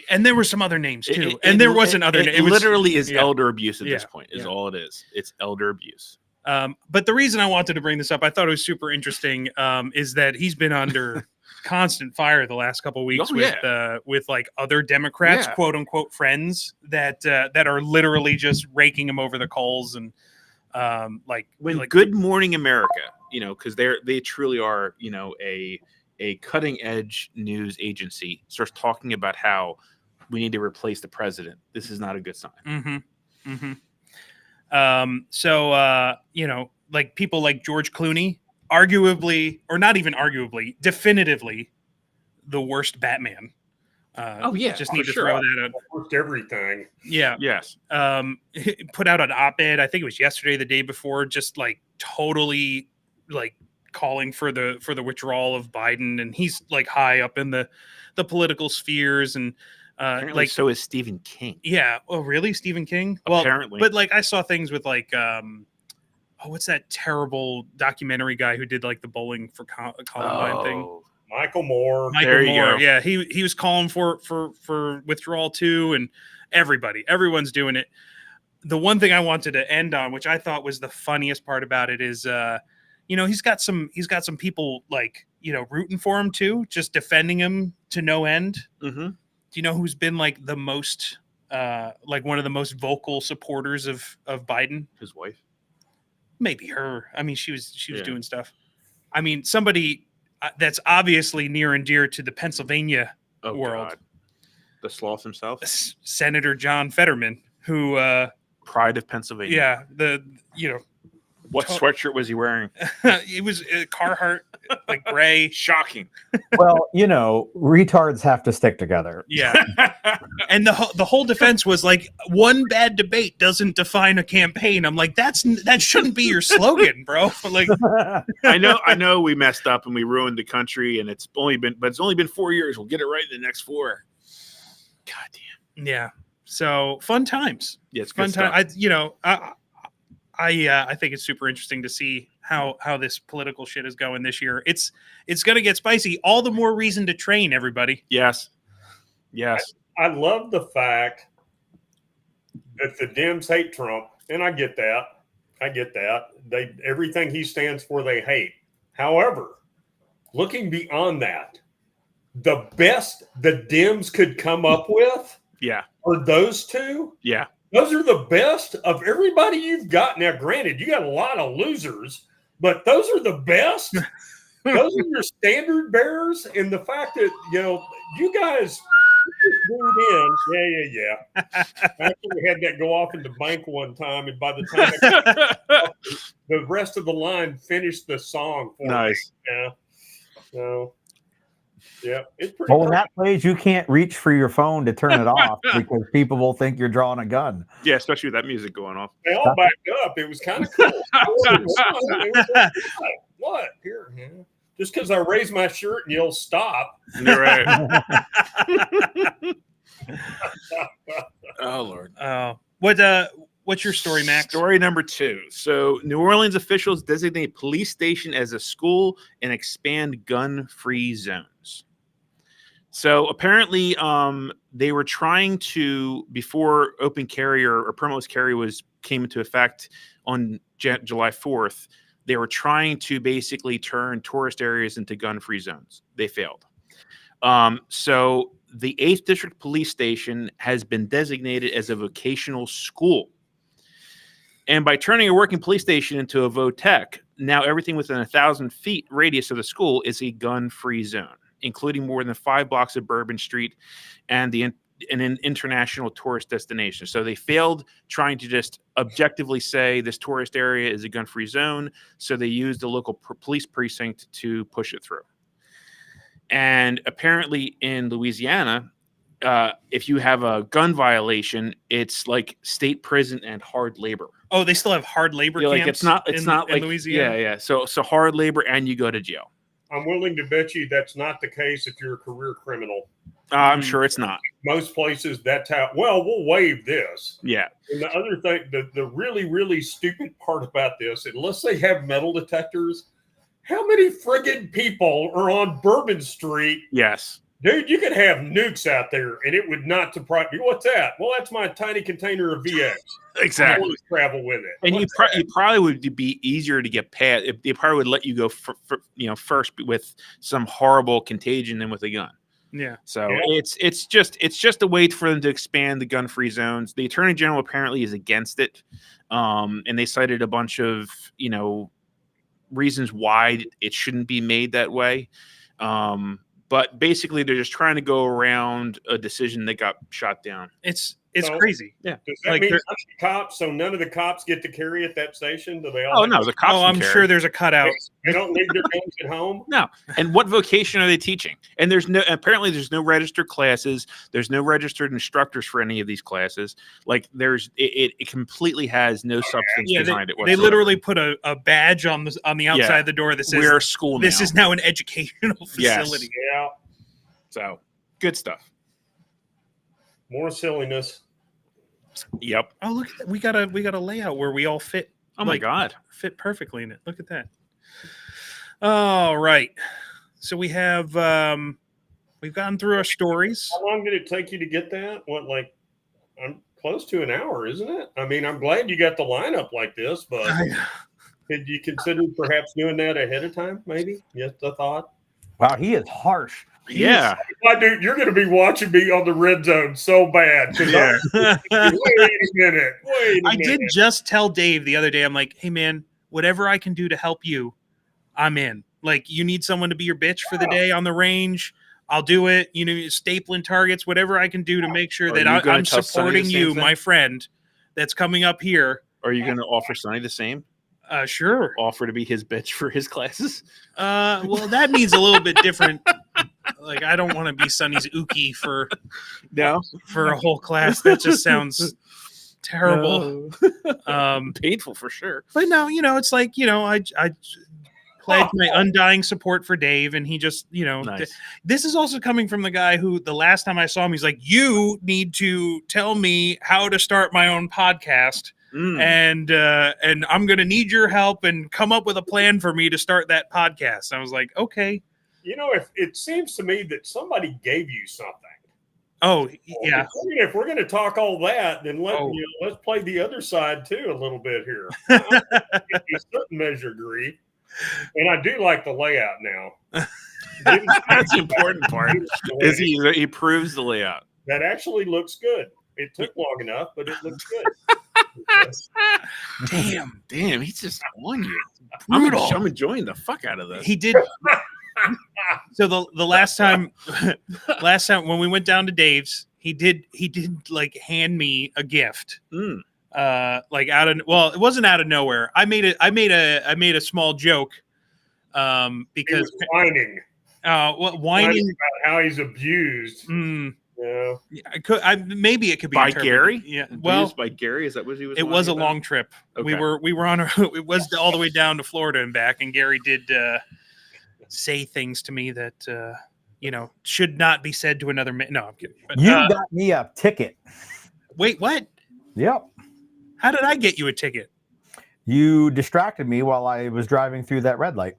and there were some other names too, and there was another name. It literally is yeah. elder abuse at this Yeah. point. Is Yeah. all it is. It's elder abuse. But the reason I wanted to bring this up, I thought it was super interesting, is that he's been under constant fire the last couple of weeks with like other Democrats, quote unquote friends that are literally just raking him over the coals, and like Good Morning America, because they truly are, a cutting edge news agency, starts talking about how we need to replace the president. This is not a good sign. Mm-hmm. Mm-hmm. So like people like George Clooney, arguably, or not even arguably, definitively the worst Batman. Just need to throw that out. Worst everything. Yeah. Yes. Put out an op-ed, I think it was yesterday, the day before, just like totally like calling for the withdrawal of Biden, and he's like high up in the political spheres, and apparently like so is Stephen King. Yeah. Oh, really? Stephen King? Well, apparently. But like I saw things with like what's that terrible documentary guy who did like the Bowling for Columbine thing? Michael Moore. There you go. Yeah, he was calling for withdrawal too, and everyone's doing it. The one thing I wanted to end on, which I thought was the funniest part about it, is he's got some people like rooting for him too, just defending him to no end. Mm-hmm. Do you know who's been like the most like one of the most vocal supporters of Biden? His wife. Maybe her. I mean, she was doing stuff. I mean, somebody that's obviously near and dear to the Pennsylvania world. God. The sloth himself, Senator John Fetterman, who pride of Pennsylvania. Yeah, what sweatshirt was he wearing? It was Carhartt, like gray. Shocking. Well, retards have to stick together. Yeah. And the whole defense was like, one bad debate doesn't define a campaign. I'm like, that shouldn't be your slogan, bro. Like, I know we messed up and we ruined the country, and it's only been 4 years. We'll get it right in the next 4. God damn. Yeah. So fun times. Yeah, it's fun good time. stuff. I think it's super interesting to see how this political shit is going this year. It's going to get spicy. All the more reason to train, everybody. Yes. I love the fact that the Dems hate Trump, and I get that. Everything he stands for, they hate. However, looking beyond that, the best the Dems could come up with, are those two. Yeah. Those are the best of everybody you've got. Now, granted, you got a lot of losers, but those are the best. Those are your standard bearers. And the fact that, you guys yeah. Actually, we had that go off in the bank one time, and by the time the rest of the line finished the song for me. Yeah. So, yeah, it's pretty Well, when that plays, you can't reach for your phone to turn it off because people will think you're drawing a gun. Yeah, especially with that music going off. They all backed up. It was kind of cool. What? Here, just because I raise my shirt and you'll stop. You're right. Oh, Lord. What's your story, Max? Story number 2. So, New Orleans officials designate police station as a school and expand gun-free zones. So, apparently, they were trying to, before open carry or permitless carry came into effect on July 4th, they were trying to basically turn tourist areas into gun-free zones. They failed. So, the 8th District Police Station has been designated as a vocational school. And by turning a working police station into a VOTEC, now everything within 1,000 feet radius of the school is a gun-free zone, including more than 5 blocks of Bourbon Street and an international tourist destination. So they failed trying to just objectively say this tourist area is a gun-free zone. So they used the local police precinct to push it through. And apparently in Louisiana, if you have a gun violation, it's like state prison and hard labor. Oh, they still have hard labor camps. Like it's not like Louisiana. Yeah. So hard labor and you go to jail. I'm willing to bet you that's not the case if you're a career criminal. I'm sure it's not. Most places, that's how. Well, we'll waive this. Yeah. And the other thing, the really, really stupid part about this, unless they have metal detectors, how many friggin' people are on Bourbon Street? Yes. Dude, you could have nukes out there, and it would not surprise me. What's that? Well, that's my tiny container of VX. I Exactly. always travel with it. And you probably would be easier to get past if they probably would let you go first with some horrible contagion than with a gun. Yeah. So it's just a way for them to expand the gun-free zones. The Attorney General apparently is against it, and they cited a bunch of reasons why it shouldn't be made that way. But basically, they're just trying to go around a decision that got shot down. It's crazy. Yeah. Does that mean none of the cops? So none of the cops get to carry at that station? Do they all? Oh no, the cops. I'm carry. sure there's a cutout. They don't leave their guns at home. No. And what vocation are they teaching? And apparently there's no registered classes. There's no registered instructors for any of these classes. Like it completely has no substance behind it whatsoever. They literally put a badge on the outside of the door that says we're a school now. This is now an educational facility. Yes. Yeah. So good stuff. More silliness. Yep. Oh, look at that. We got a layout where we all fit. Oh my God. Fit perfectly in it. Look at that. All right. So we have we've gotten through our stories. How long did it take you to get that? I'm close to an hour, isn't it? I mean, I'm glad you got the lineup like this, but did you consider perhaps doing that ahead of time? Maybe? Just a thought. Wow, he is harsh. Yeah. Dude, you're going to be watching me on the red zone so bad. Yeah. Wait a minute. I did just tell Dave the other day, I'm like, hey, man, whatever I can do to help you, I'm in. Like, you need someone to be your bitch for the day on the range, I'll do it. You know, stapling targets, whatever I can do to make sure that I'm supporting you, my friend, that's coming up here. Are you going to offer Sonny the same? Sure. Offer to be his bitch for his classes? Well, that means a little bit different. Like, I don't want to be Sonny's Uki for a whole class. That just sounds terrible. Painful for sure. But no, it's like, I pledged my undying support for Dave, and he just, nice. This is also coming from the guy who the last time I saw him, he's like, you need to tell me how to start my own podcast. And I'm going to need your help and come up with a plan for me to start that podcast. I was like, okay. If it seems to me that somebody gave you something. Oh, yeah. If we're going to talk all that, then let's play the other side too a little bit here. I a certain measure agree, and I do like the layout now. That's the important part. Is he proves the layout. That actually looks good. It took long enough, but it looks good. Damn, he's just on you. Brutal. I'm enjoying the fuck out of this. He did. So the last time when we went down to Dave's, he did like hand me a gift. Like it wasn't out of nowhere. I made a small joke because he was whining. Whining about how he's abused. Yeah. Maybe it could be by Garry. Yeah. Well, by Garry. Is that what he was? It was a long trip. Okay. We were on it was all the way down to Florida and back, and Garry did say things to me that should not be said to another man. No, I'm kidding. But, you got me a ticket. Wait, what? Yep. How did I get you a ticket? You distracted me while I was driving through that red light.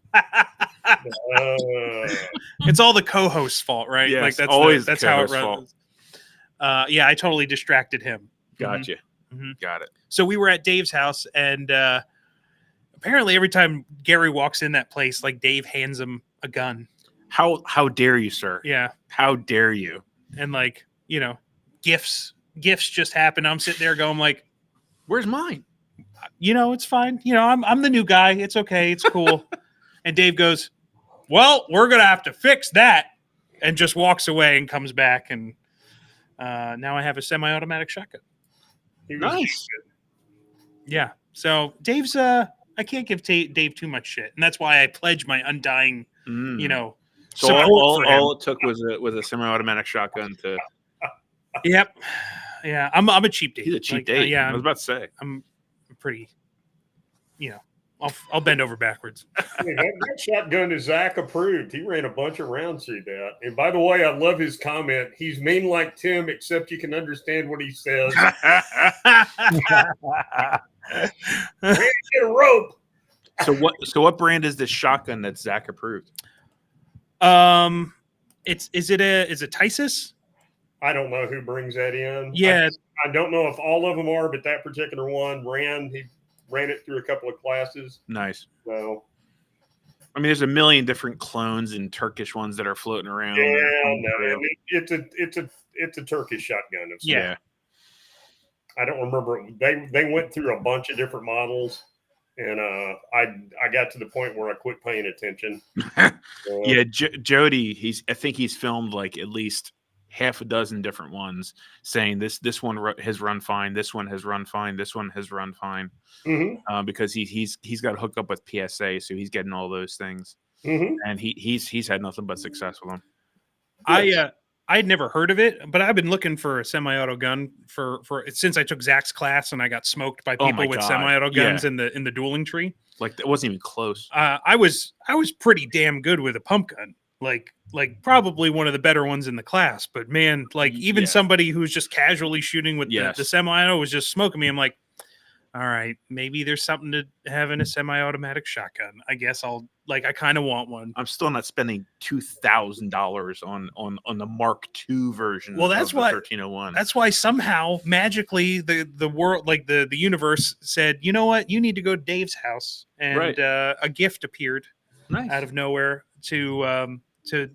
It's all the co-host's fault, right? Yes, like that's always that's how it runs. Yeah, I totally distracted him. Gotcha. Mm-hmm. Got it. So we were at Dave's house, and apparently every time Garry walks in that place, like Dave hands him a gun. How dare you, sir? Yeah. How dare you? And like, gifts just happen. I'm sitting there going like, where's mine? It's fine. I'm the new guy. It's okay. It's cool. And Dave goes, well, we're going to have to fix that. And just walks away and comes back. And now I have a semi-automatic shotgun. Nice. Yeah. So Dave's, I can't give Dave too much shit. And that's why I pledge my undying, So support all it took was a semi-automatic shotgun to. Yep. Yeah. I'm a cheap Dave. He's a cheap Dave. Yeah. I was about to say. I'm pretty, I'll bend over backwards. Hey, that shotgun is Zach approved. He ran a bunch of rounds through that. And by the way, I love his comment. He's mean like Tim, except you can understand what he says. Man, get a rope. So what brand is this shotgun that's Zach approved? Is it Tysus? I don't know who brings that in. Yeah. I don't know if all of them are, but that particular one he ran it through a couple of classes. Nice. So I mean, there's a million different clones and Turkish ones that are floating around. yeah, no, it's a Turkish shotgun. Yeah. I don't remember. They went through a bunch of different models, and I got to the point where I quit paying attention. Yeah, Jody. I think he's filmed like at least half a dozen different ones, saying this one has run fine, this one has run fine, this one has run fine, because he's got hooked up with PSA, so he's getting all those things, and he's had nothing but success with them. I had never heard of it, but I've been looking for a semi-auto gun for since I took Zach's class and I got smoked by people with semi-auto guns in the dueling tree. Like that wasn't even close. I was pretty damn good with a pump gun. Like probably one of the better ones in the class, but man, like even somebody who's just casually shooting with the semi-auto was just smoking me. I'm like, all right, maybe there's something to having a semi-automatic shotgun. I guess I kind of want one. I'm still not spending $2,000 on the Mark II version. Well, that's of the why 1301. That's why somehow magically the world, like the universe, said, you know what, you need to go to Dave's house, and a gift appeared out of nowhere to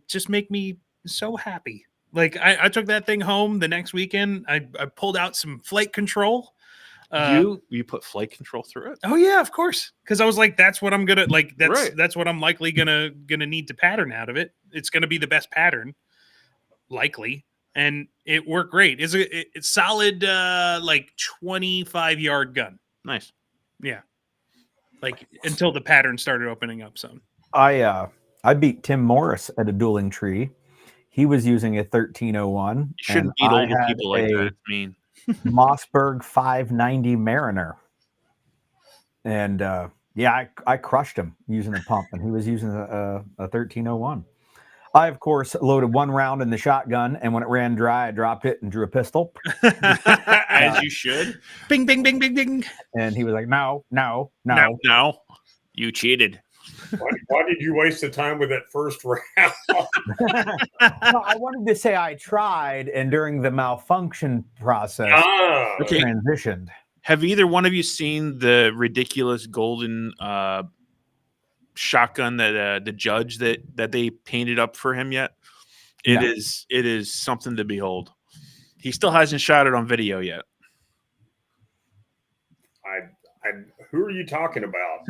just make me so happy. Like I took that thing home the next weekend. I pulled out some flight control. You put flight control through it? Oh yeah, of course. Because I was like, that's what I'm gonna like. That's what I'm likely gonna need to pattern out of it. It's gonna be the best pattern, likely, and it worked great. It's solid, like 25-yard gun. Nice. Yeah. Like until the pattern started opening up some. I beat Tim Morris at a dueling tree. He was using a 1301. You shouldn't beat older people like that. It's mean. Mossberg 590 Mariner, and I crushed him using a pump, and he was using a 1301. I of course loaded one round in the shotgun, and when it ran dry, I dropped it and drew a pistol. As you should. Bing, bing, bing, bing, bing. And he was like, no, you cheated. Why did you waste the time with that first round? I wanted to say I tried, and during the malfunction process, it transitioned. Have either one of you seen the ridiculous golden shotgun that the judge that they painted up for him yet? It is something to behold. He still hasn't shot it on video yet. Who are you talking about?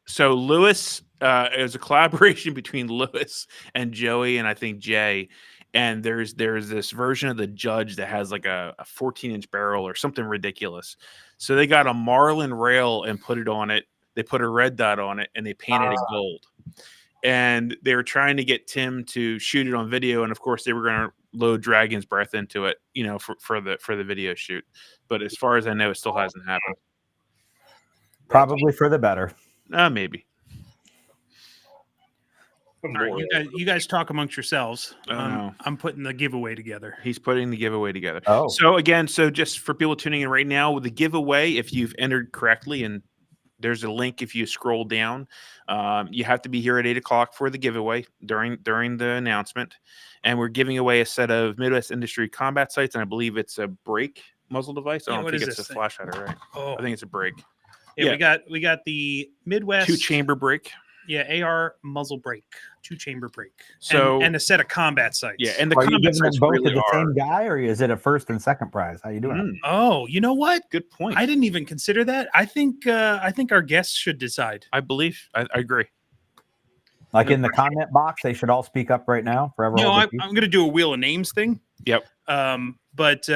So Lewis, it was a collaboration between Lewis and Joey and I think Jay. And there's this version of the judge that has like a 14-inch barrel or something ridiculous. So they got a Marlin rail and put it on it. They put a red dot on it and they painted it gold. And they were trying to get Tim to shoot it on video. And of course they were going to load Dragon's Breath into it, for the video shoot. But as far as I know, it still hasn't happened. Probably for the better. Maybe. All right, you guys talk amongst yourselves. I'm putting the giveaway together. He's putting the giveaway together. Oh. So just for people tuning in right now, with the giveaway, if you've entered correctly, and there's a link if you scroll down, you have to be here at 8:00 for the giveaway during the announcement. And we're giving away a set of Midwest Industry combat sights, and I believe it's a brake muzzle device. I don't think it's a flash hider, right? Oh. I think it's a brake. Yeah, we got the Midwest 2-chamber brake. Yeah, AR muzzle brake, 2-chamber brake. So and a set of combat sights. Yeah, and the are you combat giving them sights both really to the are. same guy, or is it a first and second prize? How you doing? Oh, you know what? Good point. I didn't even consider that. I think our guests should decide. I believe. I agree. Like in the comment box, they should all speak up right now. Forever. No, I'm going to do a wheel of names thing. Yep. But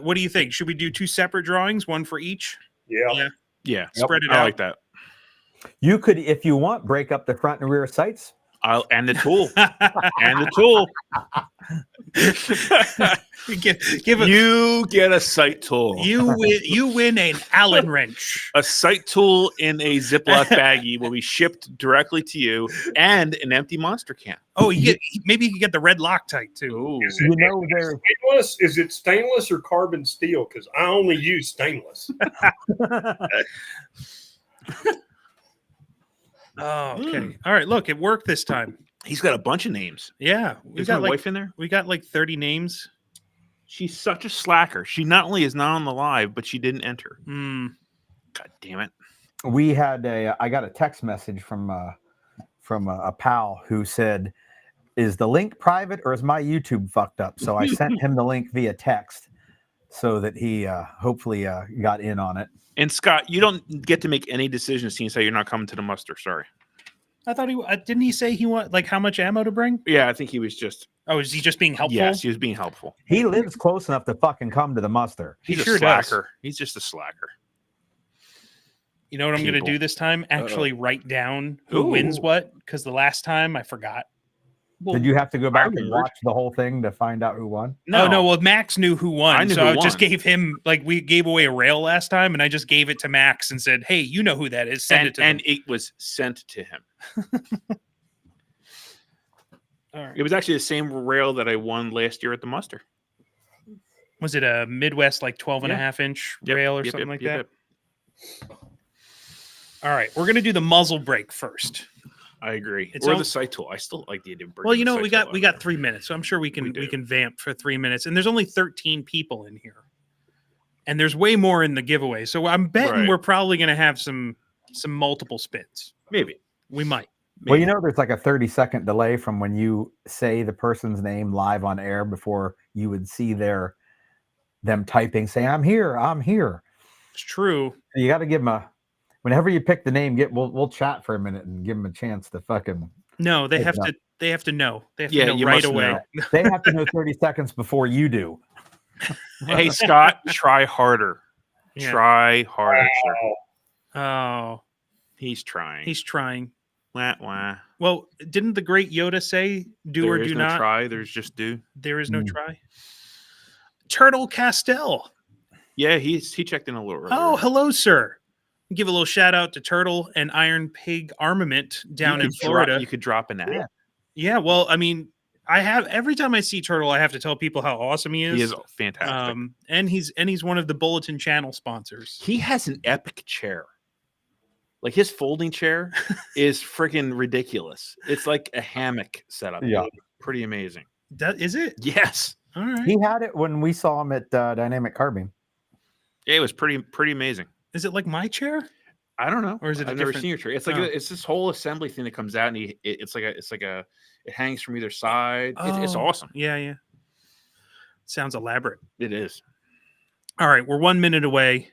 what do you think? Should we do 2 separate drawings, one for each? Yeah. Spread it out. I like that. You could, if you want, break up the front and rear sights. And the tool. And the tool. Give a, You get a sight tool. you win an Allen wrench. A sight tool in a Ziploc baggie will be shipped directly to you, and an empty Monster can. Oh, maybe you can get the red Loctite too. Ooh. You know, there's Stainless? Is it stainless or carbon steel? Because I only use stainless. Oh, okay. All right. Look, it worked this time. He's got a bunch of names. Yeah, we Is got my like wife in there? we got like 30 names. She's such a slacker. She not only is not on the live, but she didn't enter. Hmm. God damn it. we had I got a text message from a pal who said, "Is the link private or is my YouTube fucked up?" So I sent him the link via text so that he hopefully got in on it. And Scott, you don't get to make any decisions since you're not coming to the muster. Sorry. I thought didn't he say he want like how much ammo to bring? Yeah, I think he was just. Oh, is he just being helpful? Yes, he was being helpful. He lives close enough to fucking come to the muster. He's sure a does. slacker. He's just a slacker. You know what I'm going to People. do this time? Actually write down who Ooh. wins what, because the last time I forgot. Well, Did you have to go back and remembered. watch the whole thing to find out who won? No, Oh no, well Max knew who won, I knew so who I just won. gave him like we gave away a rail last time, and I just gave it to Max and said, "Hey, you know who that is? Send it to and them." it was sent to him. All right. It was actually the same rail that I won last year at the muster. Was it a Midwest like 12 and a Yeah. half inch Yep, rail or yep, something yep, like yep, that? yep. All right, we're gonna do the muzzle brake first. I agree. It's Or all- the sight tool. I still like the idea of bringing Well, you the know, sight we tool got out. 3 minutes, so I'm sure we We do. can vamp for 3 minutes. And there's only 13 people in here, and there's way more in the giveaway. So I'm betting Right. we're probably gonna have some multiple spins. Maybe. We might. Well, you know, there's like a 30-second delay from when you say the person's name live on air before you would see them typing, saying, "I'm here, I'm here." It's true. You got to give them whenever you pick the name, we'll chat for a minute and give them a chance to fucking. No, they Pick have it up. to. They have to know. They have Yeah, to know you right must away. know. They have to know 30 seconds before you do. Hey, Scott, try harder. Yeah. Try harder, sir. Oh, He's trying. he's trying. Wah, wah. Well, didn't the great Yoda say, "Do There or is do no not"? try. There's just do. There is no Mm. try. Turtle Castell. Yeah, he checked in a little earlier. Oh, hello, sir. Give a little shout out to Turtle and Iron Pig Armament down You in could Florida. you could drop an ad. Yeah, well, I mean, I have every time I see Turtle, I have to tell people how awesome he is. He is fantastic. And he's one of the Bulletin Channel sponsors. He has an epic chair. Like his folding chair is freaking ridiculous. It's like a hammock setup. Yeah. Pretty amazing. Is it? Yes. All right. He had it when we saw him at Dynamic Carbine. Yeah, it was pretty amazing. Is it like my chair? I don't know. Or is it a I've never different- seen your chair. It's like Oh. it's this whole assembly thing that comes out, and it hangs from either side. It's Oh, awesome. Yeah. Sounds elaborate. It is. All right, we're 1 minute away.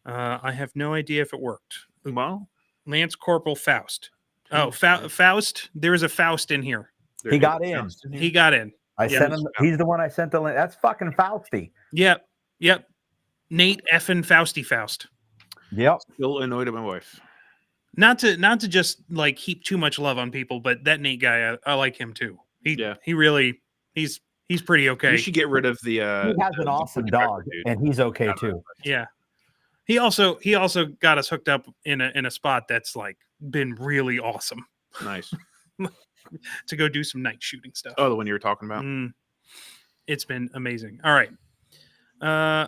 I have no idea if it worked. Well, Lance Corporal Faust. Oh, Faust. There is a Faust in here. He got in. He got in. I Yeah, sent him. He's the one I sent the link. That's fucking Fausty. Yep. Nate effing Fausty Faust. Yep. Still annoyed at my wife. Not to just like heap too much love on people, but that Nate guy, I like him too. He really he's pretty okay. You should get rid of the. He has an awesome Butcher Pepper dog, dude. and he's okay too. Yeah. He also got us hooked up in a spot that's like been really awesome Nice. to go do some night shooting stuff. Oh, the one you were talking about. It's been amazing. All right.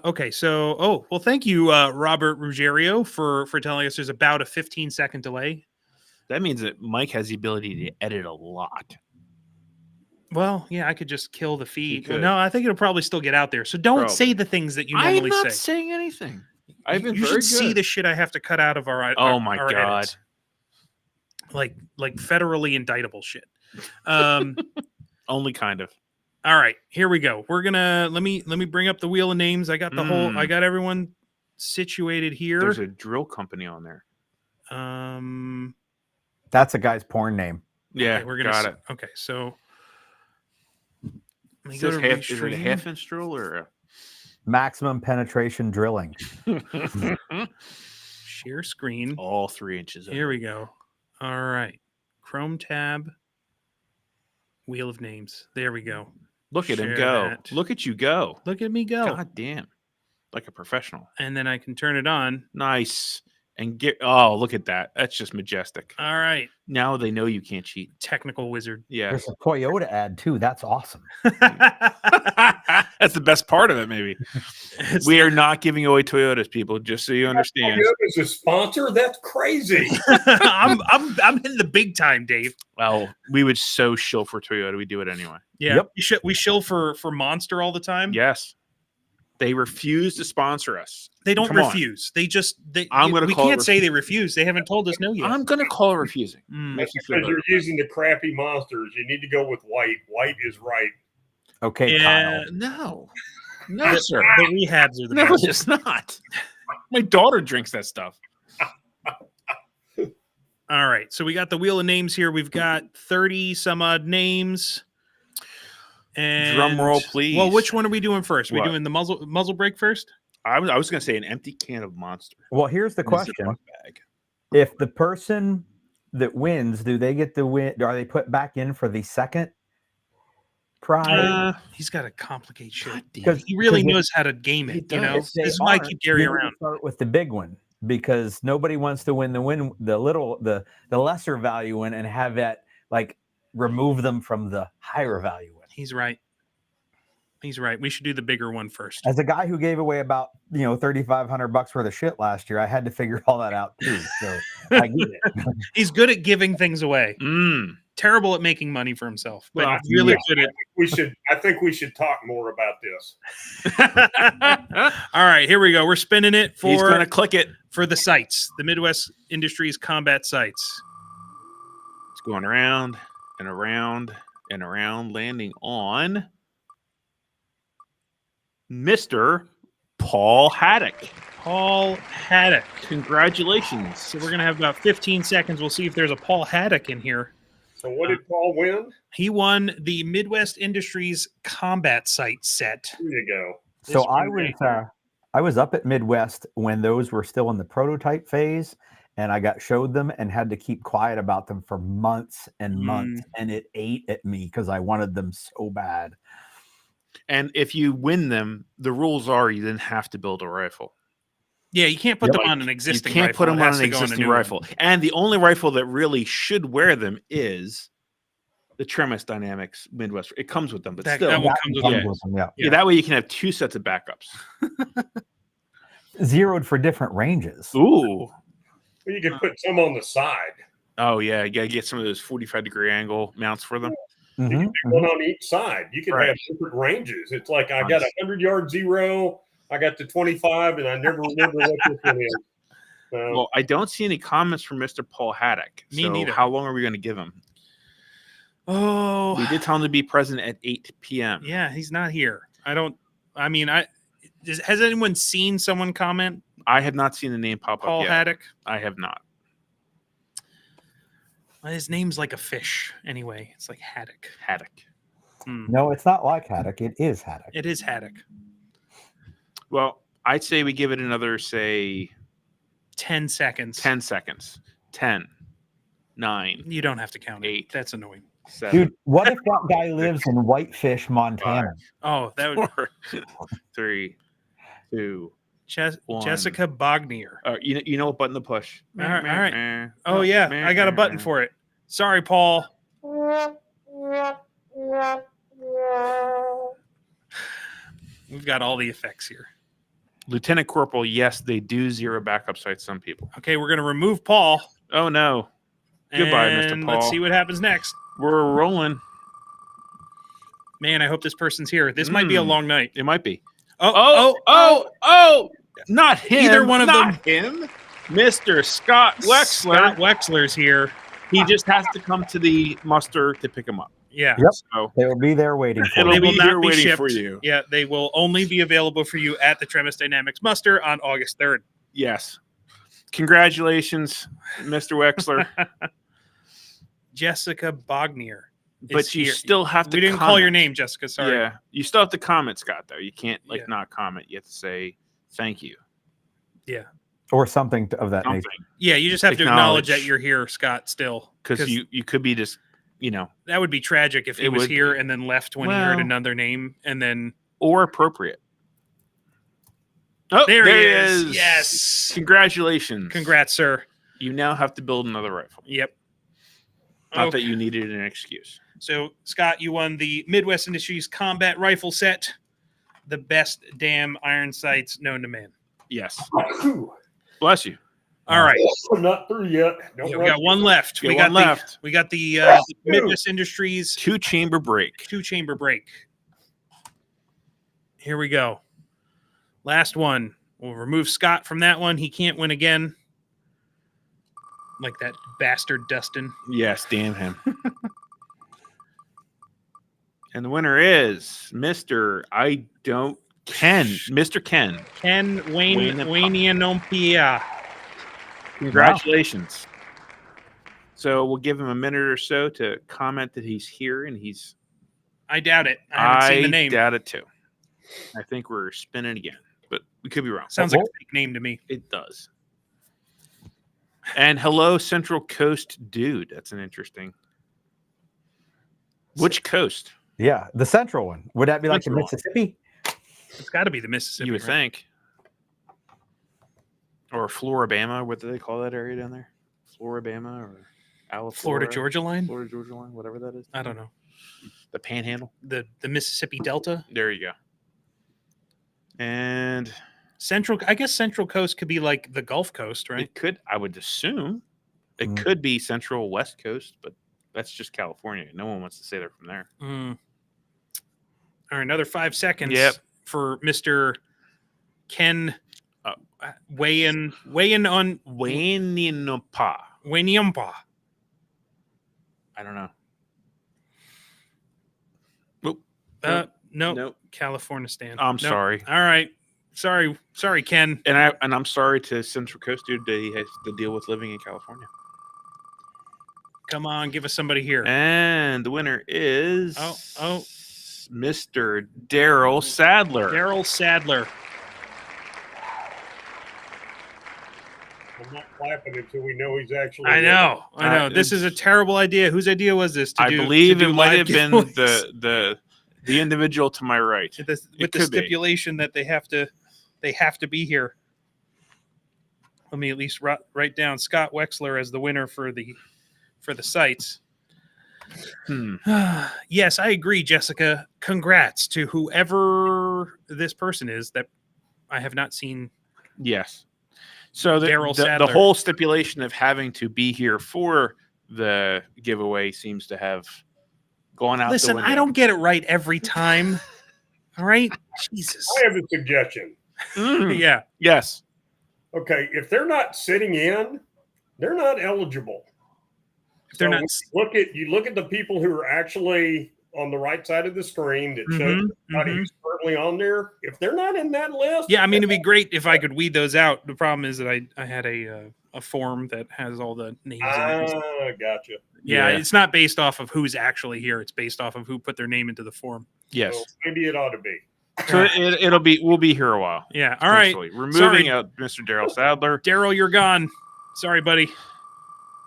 Okay. So, well, thank you, Robert Ruggiero, for telling us there's about a 15-second delay. That means that Mike has the ability to edit a lot. Well, yeah, I could just kill the feed. could. No, I think it'll probably still get out there. So don't Probably. say the things that you I'm normally not say. saying anything. I've been you very should see good. the shit I have to cut out of our. Oh my our God. edits. Like federally indictable shit. Only kind of. All right, here we go. We're gonna let me bring up the wheel of names. I got the whole. I got everyone situated here. There's a drill company on there. That's a guy's porn name. Yeah, okay, we're gonna got it. Okay, so let me Is go this to half, is it a restream. half-inch drill or Maximum penetration drilling. Share screen. all 3 inches? Of Here we go. All right, Chrome tab. Wheel of names. There we go. Look at him Share go. that. Look at you go. Look at me go. God damn. Like a professional. And then I can turn it on. Nice. And look at that. That's just majestic. All right. Now they know you can't cheat. Technical wizard. Yes. There's a Toyota ad too. That's awesome. That's the best part of it, maybe. We are not giving away Toyotas, people, just so you understand. Toyota's a sponsor? That's crazy. I'm in the big time, Dave. Well, we would so shill for Toyota. We do it anyway. Yeah. Yep. We shill for Monster all the time. Yes. They refuse to sponsor us. They don't Come on. refuse. We gonna call it can't say they refuse. They haven't told us no yet. I'm going to call it refusing. That's because you're using the crappy monsters. You need to go with white. White is right. Okay, Yeah. Kyle. No. No, sir. The rehabs are the No, best. it's not. My daughter drinks that stuff. All right. So we got the wheel of names here. We've got 30 some odd names. And Drum roll, please. Well, which one are we doing first? What? We doing the muzzle break first? I was going to say an empty can of Monster. Well, here's the in a question: Ziploc bag. if the person that wins, do they get the win? Are they put back in for the second prize? He's got to complicate shit. God damn. Because He really because knows how to game He it. You know, does. this If is they why I aren't, keep Gary you need to around. Start with the big one because nobody wants to win the lesser value one and have that like remove them from the higher value one. He's right. He's right. We should do the bigger one first. As a guy who gave away about $3,500 worth of shit last year, I had to figure all that out too. So I get it. He's good at giving things away. Terrible at making money for himself, but Well, really yeah. good at. I think we should talk more about this. All right, here we go. We're spinning it He's going to for click it. the sites, the Midwest Industries combat sites. It's going around and around and around, landing on Mr. Paul Haddock. Paul Haddock. Congratulations. So we're gonna have about 15 seconds. We'll see if there's a Paul Haddock in here. So what did Paul win? He won the Midwest Industries combat site set. There you go. So This one I was up at Midwest when those were still in the prototype phase, and I got showed them and had to keep quiet about them for months and months, and it ate at me because I wanted them so bad. And if you win them, the rules are you then have to build a rifle. Yeah, you can't put Yep. them on an existing. You can't rifle. put them It on has an to go a existing new one. rifle. And the only rifle that really should wear them is the Tremis Dynamics Midwest. It comes with them, but That still. one That comes with comes it. with them, yeah. Yeah, that way you can have two sets of backups. Zeroed for different ranges. Ooh. Well, you can put some on the side. Oh, yeah. You got to get some of those 45-degree angle mounts for them. Mhm, You can pick one on each side. You can Right. have different ranges. It's like I got a 100-yard zero, I got the 25, and I never remember what this one is. So, Well, I don't see any comments from Mr. Paul Haddock. Me So neither. how long are we going to give him? Oh, We did tell him to be present at 8 p.m. yeah, he's not here. Has anyone seen someone comment I have not seen the name pop Paul up yet. Haddock? I have not. Well, his name's like a fish anyway. It's like Haddock. Haddock. No, it's not like Haddock. It is Haddock. It is Haddock. Well, I'd say we give it another, say, 10 seconds. 10 seconds. 10, 9, You don't have to count it. 8. That's annoying. 7, Dude, what if that guy lives in Whitefish, Montana? Oh, that would 4, 3, 2. One. Jessica Bognier. You know what button to push. All right. Oh yeah, I got a button for it. Sorry, Paul. We've got all the effects here. Lieutenant Corporal, yes, they do zero backup sites, some people. Okay, we're gonna remove Paul. Oh, no. Goodbye, Mr. and Paul. Let's see what happens next. We're rolling. Man, I hope this person's here. This might be a long night. It might be. Oh! Not him. Either one of Not him. Mr. Scott Wexler. Scott Wexler's here. He just has to come to the muster to pick him up. Yeah. Yep. So They will be there waiting for It'll They you. will be not here be waiting shipped. for you. Yeah, they will only be available for you at the Tremis Dynamics muster on August 3rd. Yes. Congratulations, Mr. Wexler. Jessica Bognier. But is you here. still have to We didn't call your comment. name, Jessica. Sorry. Yeah. You still have to comment, Scott, though. You can't Yeah. not comment. You have to say thank you. Or something of that Something. nature. Yeah, you just have to acknowledge Acknowledge. that you're here, Scott, still. Because you could be just That would be tragic if he It was would here be. and then left when he heard Well- another name, and then or appropriate. Oh, there he he is. Yes. Congratulations. Congrats, sir. You now have to build another rifle. Yep. Not Okay. that you needed an excuse. So, Scott, you won the Midwest Industries combat rifle set, the best damn iron sights known to man. Yes. Whew. Bless you. All right. I'm not through yet. Don't Yeah, we rush got one left. Yeah, we one got left. We got the Midwest Industries 2-chamber break. 2-chamber break. Here we go. Last one. We'll remove Scott from that one. He can't win again. Like that bastard Dustin. Yes, damn him. And the winner is Mr. Mr. Ken. Ken Wayne. Congratulations. So we'll give him a minute or so to comment that he's here, and he's. I doubt it. I haven't seen the name. doubt it too. I think we're spinning again, but we could be wrong. Sounds like a fake name to me. It does. And hello, Central Coast dude. That's an interesting. Which coast? Yeah, the central one. Would that be like the Central one. Mississippi? It's got to be the Mississippi. You would right? think. Or Floribama. What do they call that area down there? Floribama or Alabama? Florida Georgia line. Florida Georgia line, whatever that is. I don't know. The Panhandle. The Mississippi Delta. There you go. And Central. I guess Central Coast could be like the Gulf Coast, right? it could. I would assume it Mm. could be Central West Coast, but that's just California. No one wants to say they're from there. Mm. All right, another 5 seconds. Yep. For Mr. Ken. Weigh in on Wainapa. Wanyampa. I don't know. No, Nope. California stand. I'm Nope. sorry. All right, sorry, Ken. And I'm sorry to Central Coast dude that he has to deal with living in California. Come on, give us somebody here. And the winner is Oh. Mr. Daryl Sadler. Daryl Sadler. I'm not clapping until we know he's actually. I know. This is a terrible idea. Whose idea was this? I believe it might live have been giveaways? the individual to my right. with the could be. stipulation that they have to be here. Let me at least write down Scott Wexler as the winner for the sites. Yes, I agree, Jessica. Congrats to whoever this person is that I have not seen. Yes. So Daryl the Sadler. whole stipulation of having to be here for the giveaway seems to have gone out the Listen, window. I don't get it right every time. All right? Jesus. I have a suggestion. Yeah. Yes. Okay, if they're not sitting in, they're not eligible. If they're So not you look at the people who are actually on the right side of the screen that shows Mhm, everybody who's currently on there. If they're not in that list, Yeah, I mean, it'd be great if I could weed those out. The problem is that I had a form that has all the names in it. Gotcha. Yeah, Yeah. it's not based off of who's actually here. It's based off of who put their name into the form. Yes. So maybe it ought to be. So we'll be here a while. Yeah. All right. We're Sorry. moving out Mr. Daryl Sadler. Daryl, you're gone. Sorry, buddy.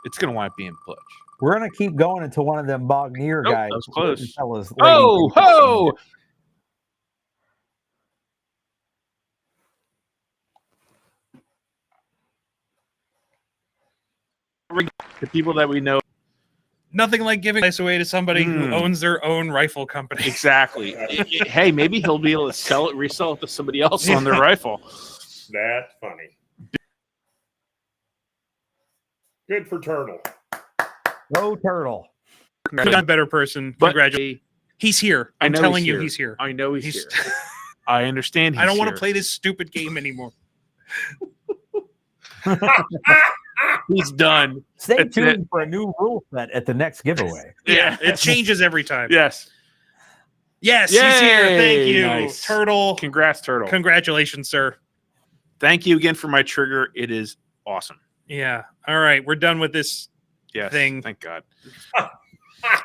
It's gonna wind up being Plutch. We're gonna keep going until one of them Bogneer Nope, guys. that was close. Tell us, Oh, ho! The people that we know Nothing like giving this away to somebody who Mm. owns their own rifle company. exactly. Hey, maybe he'll be able to resell it to somebody else on their rifle. That's funny. Good for Turtle. Go Turtle. Could a better person. But Congratulations. He's here. I I'm know telling he's you, here. he's here. I know he's He's- here. I understand. I don't want here. to play this stupid game anymore. He's done. Stay That's tuned for a new rule set at the next giveaway. Yeah, it changes every time. Yes. Yes, he's here. Thank Yay, you, nice. Turtle. Congrats, Turtle. Congratulations, sir. Thank you again for my trigger. It is awesome. Yeah. All right, we're done with this. Yes. Thing. Thank God.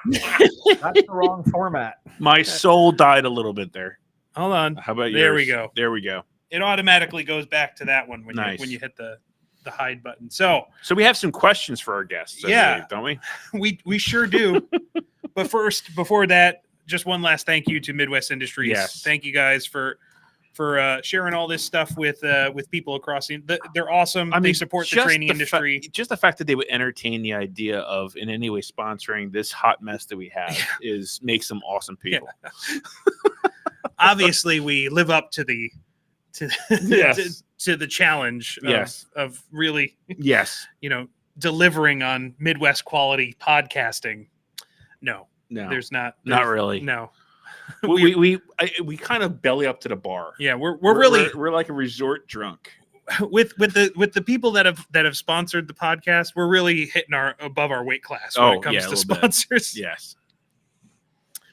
That's the wrong format. My soul died a little bit there. Hold on. How about There we yours? go. There we go. It automatically goes back to that one when Nice. you hit the the hide button. So we have some questions for our guests. I believe, don't we? we sure do. But first, before that, just one last thank you to Midwest Industries. Yes. Thank you guys for sharing all this stuff with people across they're awesome. They support the training industry. Just the fact that they would entertain the idea of in any way sponsoring this hot mess that we have makes them awesome people. Yeah. Obviously, we live up to the to the challenge of really delivering on Midwest quality podcasting. No, there's not really. No. we kind of belly up to the bar. Yeah, we're like a resort drunk. With the people that have sponsored the podcast, we're really hitting above our weight class when it comes to sponsors. Bit. Yes.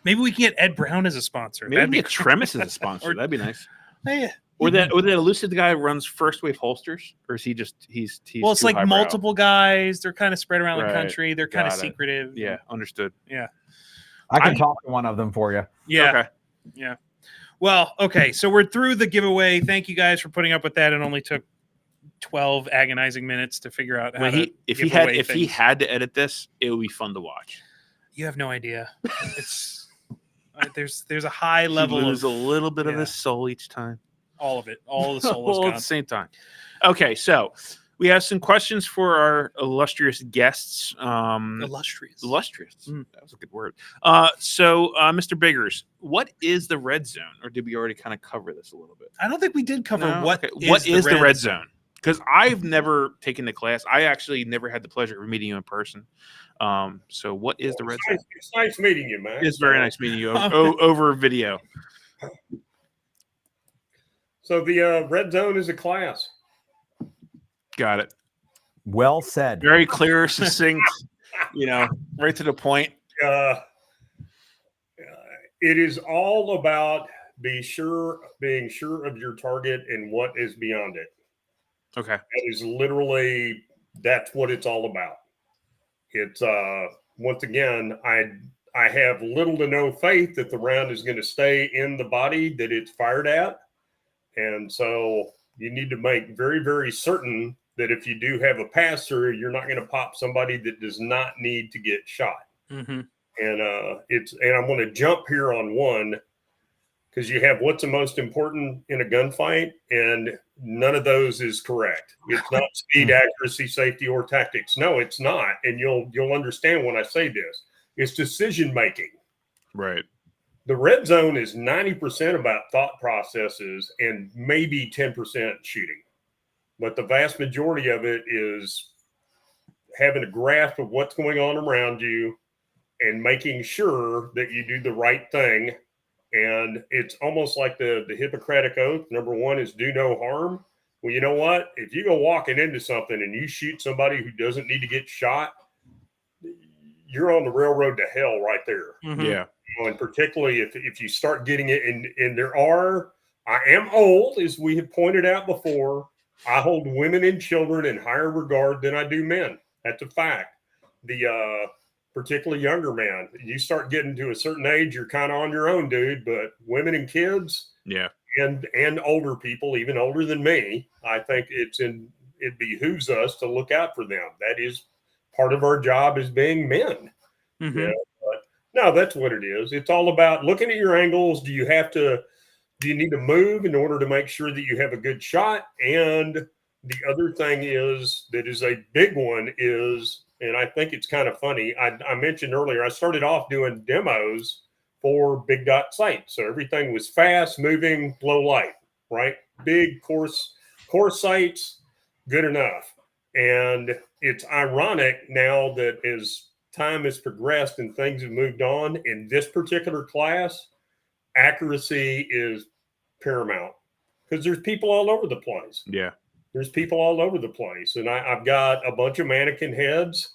Maybe we can get Ed Brown as a sponsor. Maybe we get Tremis as a sponsor. That'd be nice. Yeah. Or that elusive guy who runs First Wave Holsters, or is he just he's well, it's like highbrow? Multiple guys. They're kind of spread around the country. They're kind of secretive. Yeah, understood. Yeah. I can talk to one of them for you. Yeah. Okay. Yeah. Well, okay. So we're through the giveaway. Thank you guys for putting up with that. It only took 12 agonizing minutes to figure out how if he had to edit this, it would be fun to watch. You have no idea. It's there's a high level of a little bit of his soul each time. All of it. All the soul is all gone. at the same time. Okay, so we have some questions for our illustrious guests. Illustrious. That was a good word. So, Mr. Biggers, what is the red zone? Or did we already kind of cover this a little bit? I don't think we did cover what is the red zone. Because I've never taken the class. I actually never had the pleasure of meeting you in person. So what is the red zone? It's nice meeting you, man. It's very nice meeting you over video. So the red zone is a class. Got it. Well said. Very clear, succinct, right to the point. It is all about being sure of your target and what is beyond it. Okay. It is literally, that's what it's all about. It's once again, I have little to no faith that the round is going to stay in the body that it's fired at. And so you need to make very, very certain that if you do have a passer, you're not going to pop somebody that does not need to get shot. Mm-hmm. And I'm going to jump here on one, because you have what's the most important in a gunfight, and none of those is correct. It's not speed, accuracy, safety, or tactics. No, it's not. And you'll understand when I say this. It's decision making. Right. The red zone is 90% about thought processes and maybe 10% shooting. But the vast majority of it is having a grasp of what's going on around you and making sure that you do the right thing. And it's almost like the Hippocratic Oath. Number one is do no harm. Well, you know what? If you go walking into something and you shoot somebody who doesn't need to get shot, you're on the railroad to hell right there. Mm-hmm. Yeah. And particularly if you start getting it, and I am old, as we have pointed out before. I hold women and children in higher regard than I do men. That's a fact. The particularly younger man, you start getting to a certain age, you're kind of on your own, dude. But women and kids, and older people, even older than me, I think it behooves us to look out for them. That is part of our job as being men. Mm-hmm. Yeah, but no, that's what it is. It's all about looking at your angles. Do you need to move in order to make sure that you have a good shot? And the other thing that is a big one is, and I think it's kind of funny, I mentioned earlier, I started off doing demos for big dot sights. So everything was fast, moving, low light, right? Big course sights, good enough. And it's ironic now that as time has progressed and things have moved on, in this particular class, accuracy is paramount, because there's people all over the place. Yeah. There's people all over the place. And I've got a bunch of mannequin heads.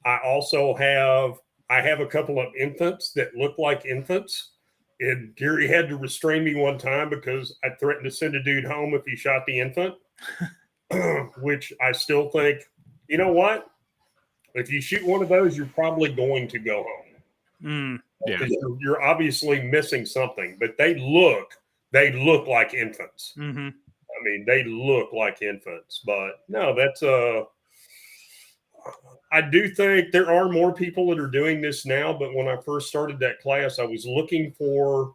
I also have a couple of infants that look like infants. And Gary had to restrain me one time because I threatened to send a dude home if he shot the infant, which I still think, you know what? If you shoot one of those, you're probably going to go home. Yeah. You're obviously missing something, but they look like infants. Mm-hmm. I mean, they look like infants, but no, that's I do think there are more people that are doing this now, but when I first started that class, I was looking for,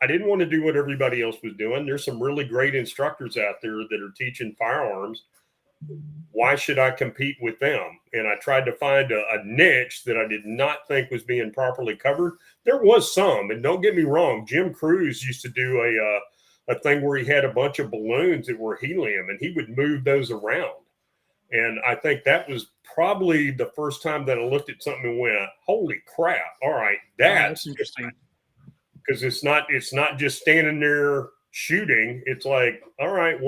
I didn't want to do what everybody else was doing. There's some really great instructors out there that are teaching firearms. Why should I compete with them? And I tried to find a niche that I did not think was being properly covered. There was some, and don't get me wrong, Jim Cruz used to do a thing where he had a bunch of balloons that were helium, and he would move those around. And I think that was probably the first time that I looked at something and went, "Holy crap! All right, that's interesting." Because it's not just standing there shooting. It's like, all right,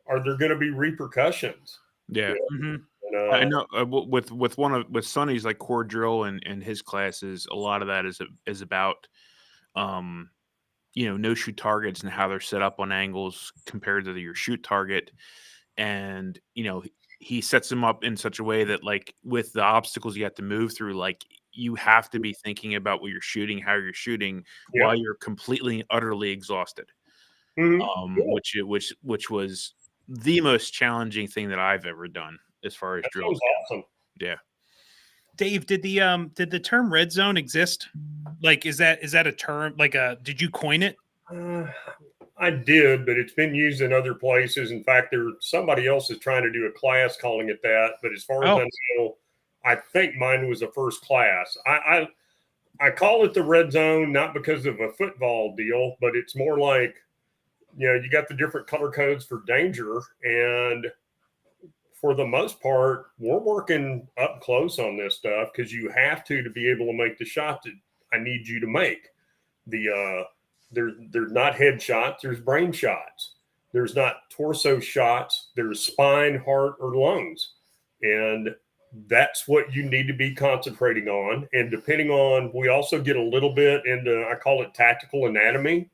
are there going to be repercussions? Yeah. Mhm. And, I know with Sonny's like core drill and his classes, a lot of that is about no shoot targets and how they're set up on angles compared to your shoot target. And he sets them up in such a way that, like, with the obstacles you have to move through, like, you have to be thinking about what you're shooting, how you're shooting, Yeah. while you're completely and utterly exhausted. yeah, Which was the most challenging thing that I've ever done as far as that drills. sounds awesome. Yeah. Dave, did the term red zone exist? Like, is that a term? Like, did you coin it? I did, but it's been used in other places. In fact, somebody else is trying to do a class calling it that. But as far as I know, I think mine was a first class. I call it the red zone, not because of a football deal, but it's more like, you got the different color codes for danger. And for the most part, we're working up close on this stuff because you have to be able to make the shot that I need you to make. There's not head shots, there's brain shots. There's not torso shots, there's spine, heart, or lungs. And that's what you need to be concentrating on. And depending on, we also get a little bit into, I call it tactical anatomy.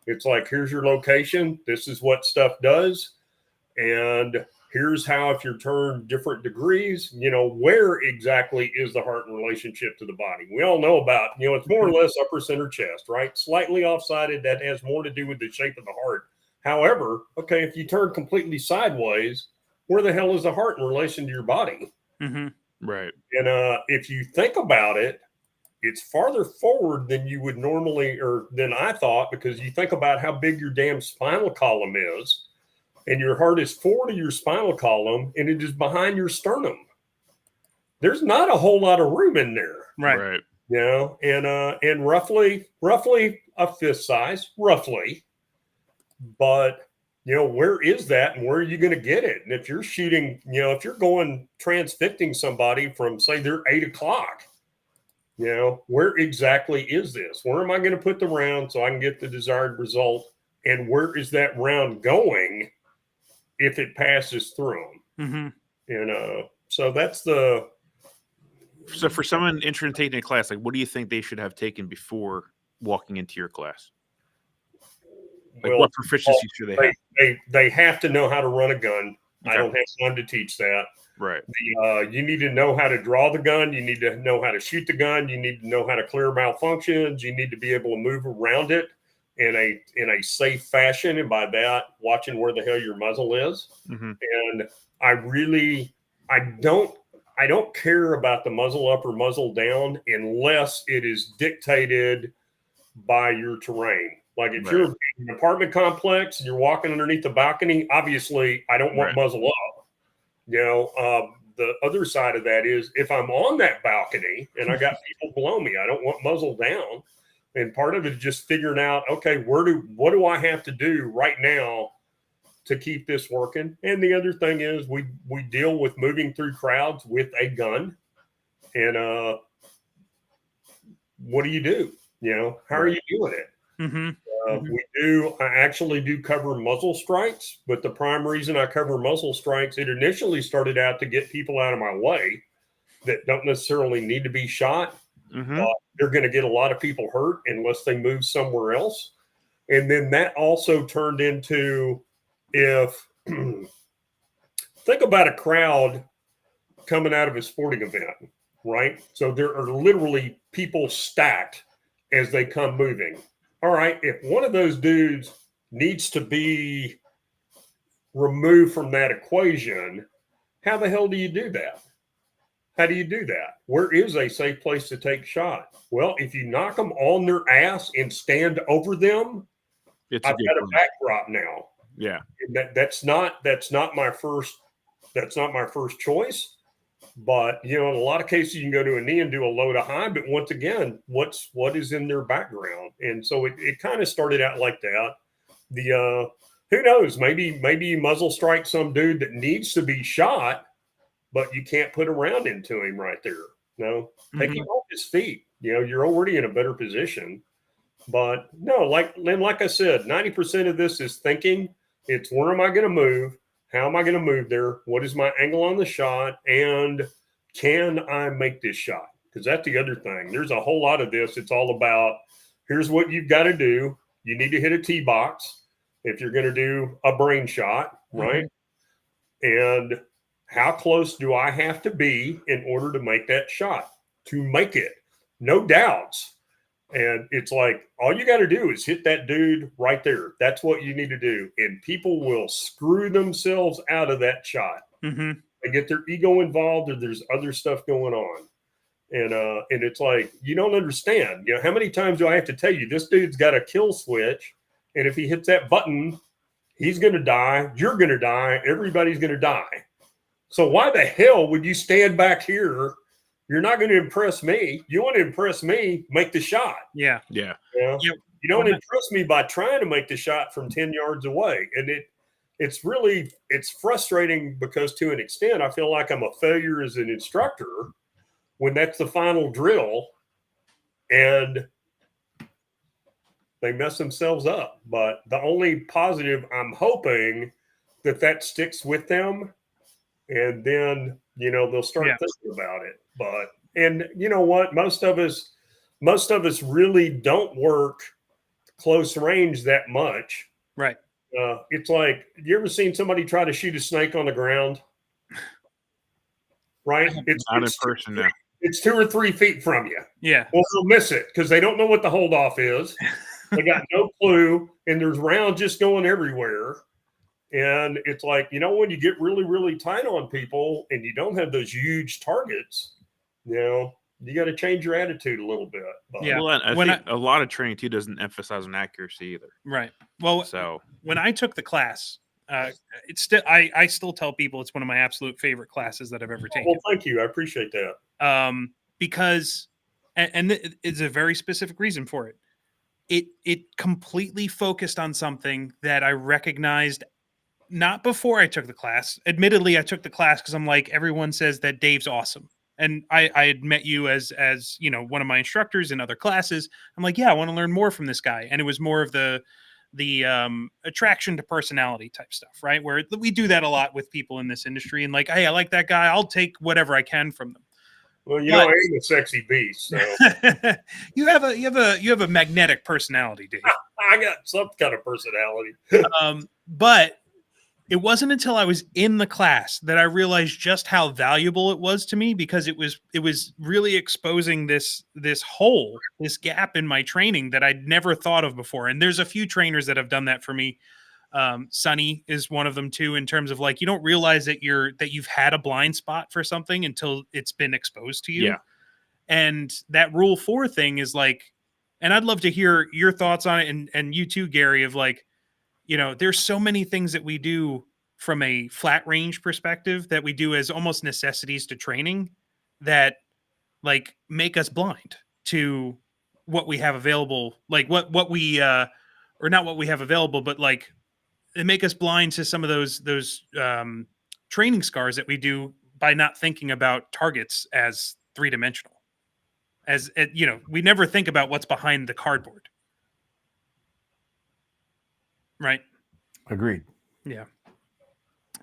It's like, here's your location, this is what stuff does. And here's how, if you're turned different degrees, where exactly is the heart in relationship to the body? We all know about, it's more or less upper center chest, right? Slightly offsided, that has more to do with the shape of the heart. However, okay, if you turn completely sideways, where the hell is the heart in relation to your body? Mm-hmm. Right. And if you think about it, it's farther forward than you would normally, or than I thought, because you think about how big your damn spinal column is. And your heart is forward of your spinal column, and it is behind your sternum. There's not a whole lot of room in there, Right. And roughly a fist size, roughly. But where is that, and where are you going to get it? And if you're shooting, if you're going transfixing somebody from, say, they're 8 o'clock, where exactly is this? Where am I going to put the round so I can get the desired result? And where is that round going if it passes through them? Mm-hmm. So that's So for someone interested in taking a class, like, what do you think they should have taken before walking into your class? Like, what proficiency should they have? They have to know how to run a gun. Okay. I don't have time to teach that. Right. You need to know how to draw the gun. You need to know how to shoot the gun. You need to know how to clear malfunctions. You need to be able to move around it in a safe fashion, and by that, watching where the hell your muzzle is. Mm-hmm. And I don't care about the muzzle up or muzzle down unless it is dictated by your terrain. Like if you're in an apartment complex and you're walking underneath the balcony, obviously I don't want muzzle up. The other side of that is if I'm on that balcony and I got people below me, I don't want muzzle down. And part of it is just figuring out, okay, what do I have to do right now to keep this working? And the other thing is we deal with moving through crowds with a gun. And what do you do? How are you doing it? Mm-hmm. I actually do cover muzzle strikes, but the prime reason I cover muzzle strikes, it initially started out to get people out of my way that don't necessarily need to be shot. Mm-hmm. They're going to get a lot of people hurt unless they move somewhere else. And then that also turned into, if think about a crowd coming out of a sporting event, right? So there are literally people stacked as they come moving. All right, if one of those dudes needs to be removed from that equation, how the hell do you do that? How do you do that? Where is a safe place to take a shot? Well, if you knock them on their ass and stand over them, I've got a backdrop now. Yeah. That's not my first choice. But in a lot of cases you can go to a knee and do a low to high. But once again, what is in their background? And so it kind of started out like that. Who knows? Maybe you muzzle strike some dude that needs to be shot, but you can't put a round into him right there. No, take him off his feet. You're already in a better position. But no, like I said, 90% of this is thinking. It's where am I going to move? How am I going to move there? What is my angle on the shot? And can I make this shot? Because that's the other thing. There's a whole lot of this. It's all about here's what you've got to do. You need to hit a tee box if you're going to do a brain shot, right? And how close do I have to be in order to make that shot? To make it. No doubts. And it's like, all you got to do is hit that dude right there. That's what you need to do. And people will screw themselves out of that shot. They get their ego involved, or there's other stuff going on. And it's like, you don't understand. How many times do I have to tell you, this dude's got a kill switch. And if he hits that button, he's going to die. You're going to die. Everybody's going to die. So why the hell would you stand back here? You're not going to impress me. You want to impress me, make the shot. Yeah. Yeah. You don't impress me by trying to make the shot from 10 yards away. And it's frustrating because to an extent, I feel like I'm a failure as an instructor when that's the final drill and they mess themselves up. But the only positive, I'm hoping that sticks with them. And then, they'll start thinking about it. But, and you know what? Most of us really don't work close range that much. Right. It's like, you ever seen somebody try to shoot a snake on the ground? Right? It's not in person now. It's 2 or 3 feet from you. Yeah. Well, they'll miss it because they don't know what the holdoff is. They got no clue. And there's rounds just going everywhere. And it's like, when you get really, really tight on people and you don't have those huge targets, you got to change your attitude a little bit. But. Yeah. Well, I think a lot of training too doesn't emphasize on accuracy either. Right. Well, so when I took the class, it's still, I still tell people it's one of my absolute favorite classes that I've ever taken. Well, thank you. I appreciate that. Because, and it's a very specific reason for it. It completely focused on something that I recognized not before I took the class. Admittedly, I took the class because I'm like, everyone says that Dave's awesome. And I had met you as one of my instructors in other classes. I'm like, yeah, I want to learn more from this guy. And it was more of the attraction to personality type stuff, right? Where we do that a lot with people in this industry. And like, hey, I like that guy. I'll take whatever I can from them. Well, I ain't a sexy beast. So. you have a magnetic personality, Dave. I got some kind of personality. But it wasn't until I was in the class that I realized just how valuable it was to me, because it was really exposing this hole, this gap in my training that I'd never thought of before. And there's a few trainers that have done that for me. Sonny is one of them too, in terms of like, you don't realize that you've had a blind spot for something until it's been exposed to you. Yeah. And that Rule 4 thing is like, and I'd love to hear your thoughts on it, and you too, Gary, of like, there's so many things that we do from a flat range perspective that we do as almost necessities to training that like make us blind to what we have available, like what we or not what we have available, but like they make us blind to some of those training scars that we do by not thinking about targets as 3-dimensional. As we never think about what's behind the cardboard. Right. Agreed. Yeah.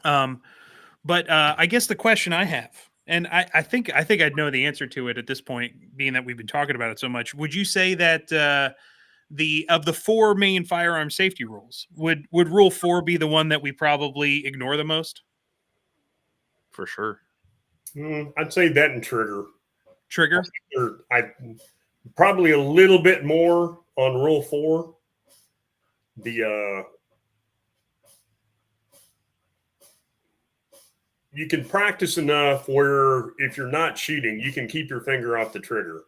But I guess the question I have, and I think I'd know the answer to it at this point, being that we've been talking about it so much. Would you say that of the 4 main firearm safety rules, would Rule 4 be the one that we probably ignore the most? For sure. I'd say that and trigger. Trigger? I probably a little bit more on Rule 4. you can practice enough where if you're not shooting, you can keep your finger off the trigger.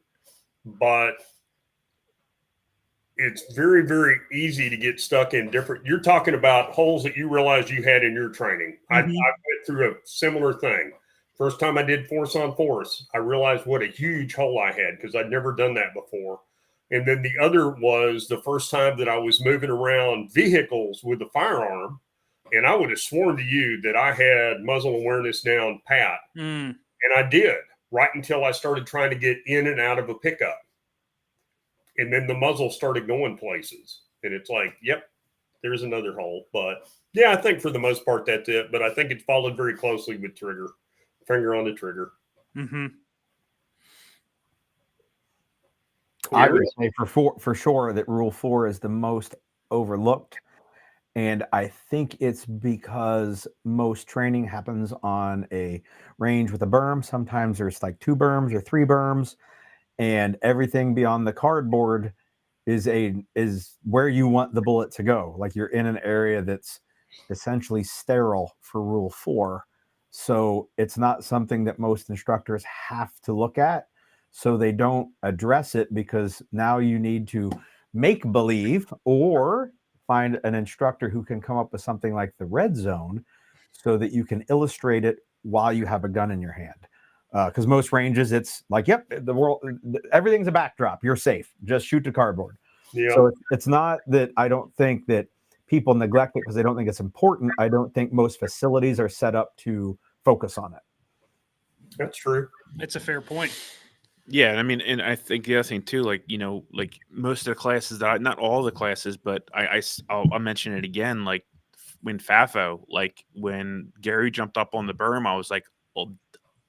But it's very, very easy to get stuck in different. You're talking about holes that you realized you had in your training. I went through a similar thing. First time I did force on force, I realized what a huge hole I had because I'd never done that before. And then the other was the first time that I was moving around vehicles with a firearm. And I would have sworn to you that I had muzzle awareness down pat. And I did right until I started trying to get in and out of a pickup. And then the muzzle started going places. And it's like, yep, there's another hole. But yeah, I think for the most part, that's it. But I think it's followed very closely with trigger, finger on the trigger. I would say for sure that Rule 4 is the most overlooked. And I think it's because most training happens on a range with a berm. Sometimes there's like 2 berms or 3 berms, and everything beyond the cardboard is where you want the bullet to go. Like you're in an area that's essentially sterile for Rule 4. So it's not something that most instructors have to look at. So they don't address it because now you need to make believe or find an instructor who can come up with something like the red zone so that you can illustrate it while you have a gun in your hand. Because most ranges, it's like, yep, everything's a backdrop. You're safe. Just shoot the cardboard. Yeah. So it's not that I don't think that people neglect it because they don't think it's important. I don't think most facilities are set up to focus on it. That's true. It's a fair point. Yeah, I mean, and I think the other thing too, like, you know, like most of the classes that not all the classes, but I'll mention it again. Like when FAFO, like when Gary jumped up on the berm, I was like, well,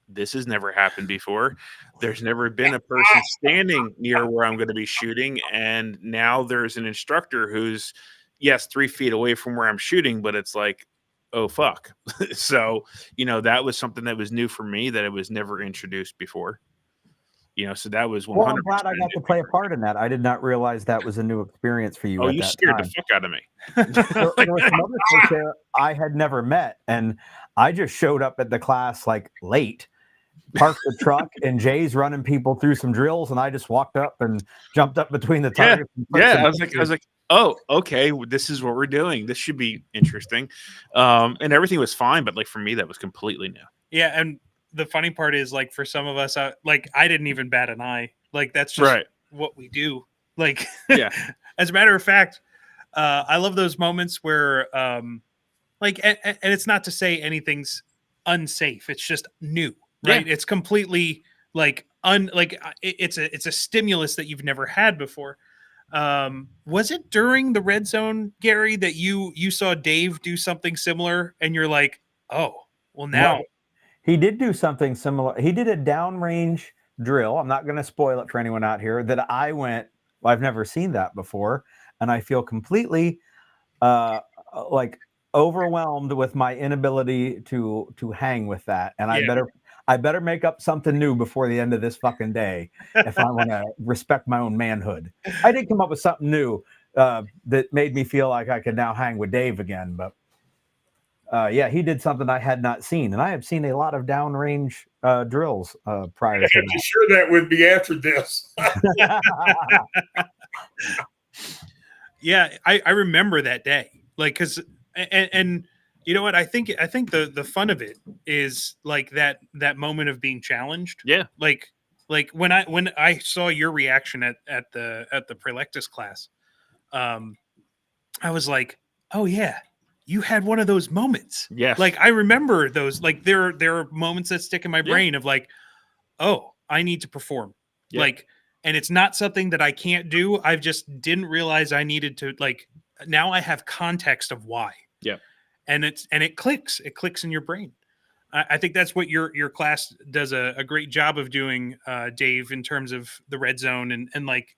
this has never happened before. There's never been a person standing near where I'm going to be shooting, and now there's an instructor who's, yes, 3 feet away from where I'm shooting, but it's like, oh fuck. So, you know, that was something that was new for me that it was never introduced before. You know, so that was 100%. Well, I'm glad I got to play a part in that. I did not realize that was a new experience for you. Oh, at you that scared time. the fuck out of me. There were some other folks there I had never met, and I just showed up at the class like late, parked the truck, and Jay's running people through some drills, and I just walked up and jumped up between the targets. Yeah, I was like, oh, okay, this is what we're doing. This should be interesting, and everything was fine. But like for me, that was completely new. Yeah, and the funny part is, like, for some of us, I didn't even bat an eye. Like, that's just what we do. Like, yeah. As a matter of fact, I love those moments where, like, and it's not to say anything's unsafe. It's just new, right? Yeah. It's completely like it's a stimulus that you've never had before. Was it during the red zone, Gary, that you saw Dave do something similar, and you're like, oh, well now. No. He did do something similar. He did a downrange drill. I'm not going to spoil it for anyone out here that I went, well, I've never seen that before. And I feel completely like overwhelmed with my inability to hang with that. And I better make up something new before the end of this fucking day if I want to respect my own manhood. I did come up with something new that made me feel like I could now hang with Dave again, but yeah, he did something I had not seen, and I have seen a lot of downrange drills prior to that. Sure, that would be after this. Yeah, I remember that day, like, because and you know what, I think the fun of it is like that moment of being challenged. Yeah, like when I saw your reaction at the Prelectus class, I was like, oh yeah. You had one of those moments. Yes. Like, I remember those. Like, there are moments that stick in my brain of like, oh, I need to perform. Yeah. Like, and it's not something that I can't do. I just didn't realize I needed to, like, now I have context of why. Yeah. And it clicks. It clicks in your brain. I think that's what your class does a great job of doing, Dave, in terms of the red zone and like,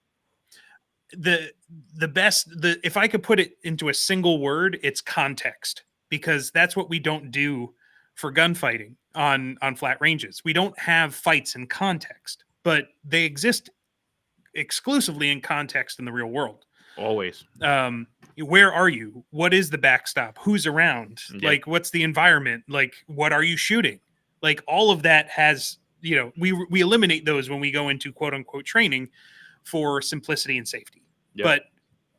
if I could put it into a single word, it's context, because that's what we don't do for gunfighting on flat ranges. We don't have fights in context, but they exist exclusively in context in the real world. Always. Where are you? What is the backstop? Who's around? Yeah. Like, what's the environment? Like, what are you shooting? Like, all of that has, we eliminate those when we go into quote unquote training for simplicity and safety. Yep. But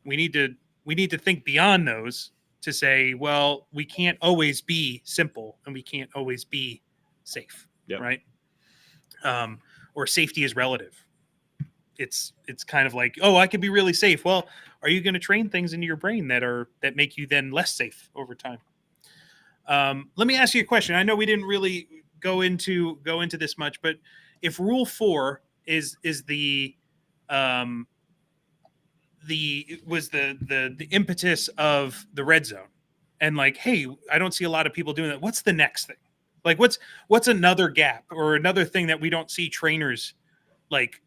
we need to think beyond those to say, well, we can't always be simple and we can't always be safe. Yep. Right. Or safety is relative. It's kind of like, oh, I could be really safe. Well, are you going to train things into your brain that make you then less safe over time? Let me ask you a question. I know we didn't really go into this much, but if Rule 4 is the impetus of the red zone, and like, hey, I don't see a lot of people doing that. What's the next thing? Like, what's another gap or another thing that we don't see trainers like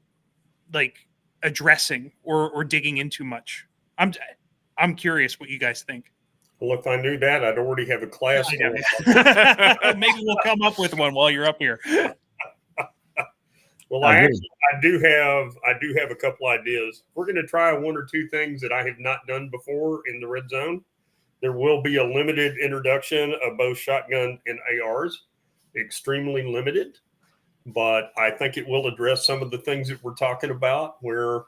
addressing or digging into much? I'm curious what you guys think. Well, if I knew that, I'd already have a class. Maybe we'll come up with one while you're up here. Well, I do have a couple ideas. We're going to try one or two things that I have not done before in the red zone. There will be a limited introduction of both shotgun and ARs, extremely limited. But I think it will address some of the things that we're talking about, where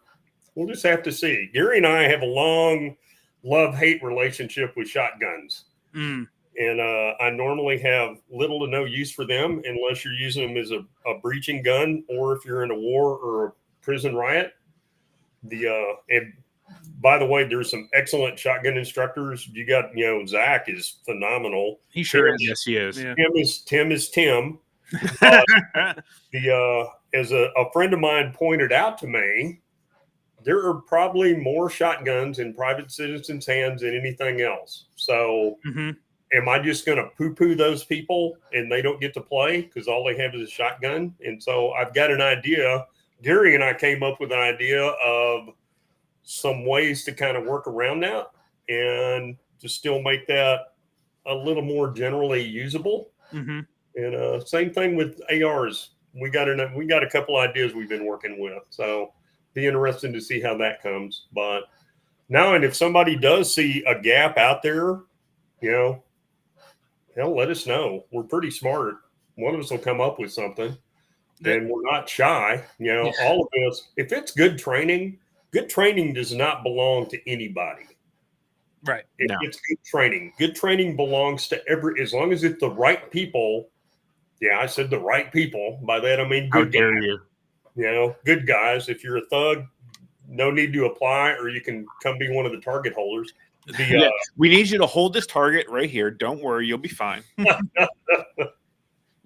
we'll just have to see. Gary and I have a long love-hate relationship with shotguns. And I normally have little to no use for them unless you're using them as a breaching gun, or if you're in a war or a prison riot. And by the way, there's some excellent shotgun instructors. You got, Zach is phenomenal. He sure is. Yes, he is. Yeah. Tim is Tim. As a friend of mine pointed out to me, there are probably more shotguns in private citizens' hands than anything else. So am I just going to poo-poo those people and they don't get to play because all they have is a shotgun? And so I've got an idea. Gary and I came up with an idea of some ways to kind of work around that and to still make that a little more generally usable. And same thing with ARs. We got a couple ideas we've been working with. So be interesting to see how that comes. But now, and if somebody does see a gap out there, hell, let us know. We're pretty smart. One of us will come up with something, and we're not shy. All of this. If it's good training does not belong to anybody. Right. It's good training. Good training belongs to as long as it's the right people. Yeah, I said the right people. By that, I mean good guys. Good guys. If you're a thug, no need to apply, or you can come be one of the target holders. We need you to hold this target right here. Don't worry, you'll be fine.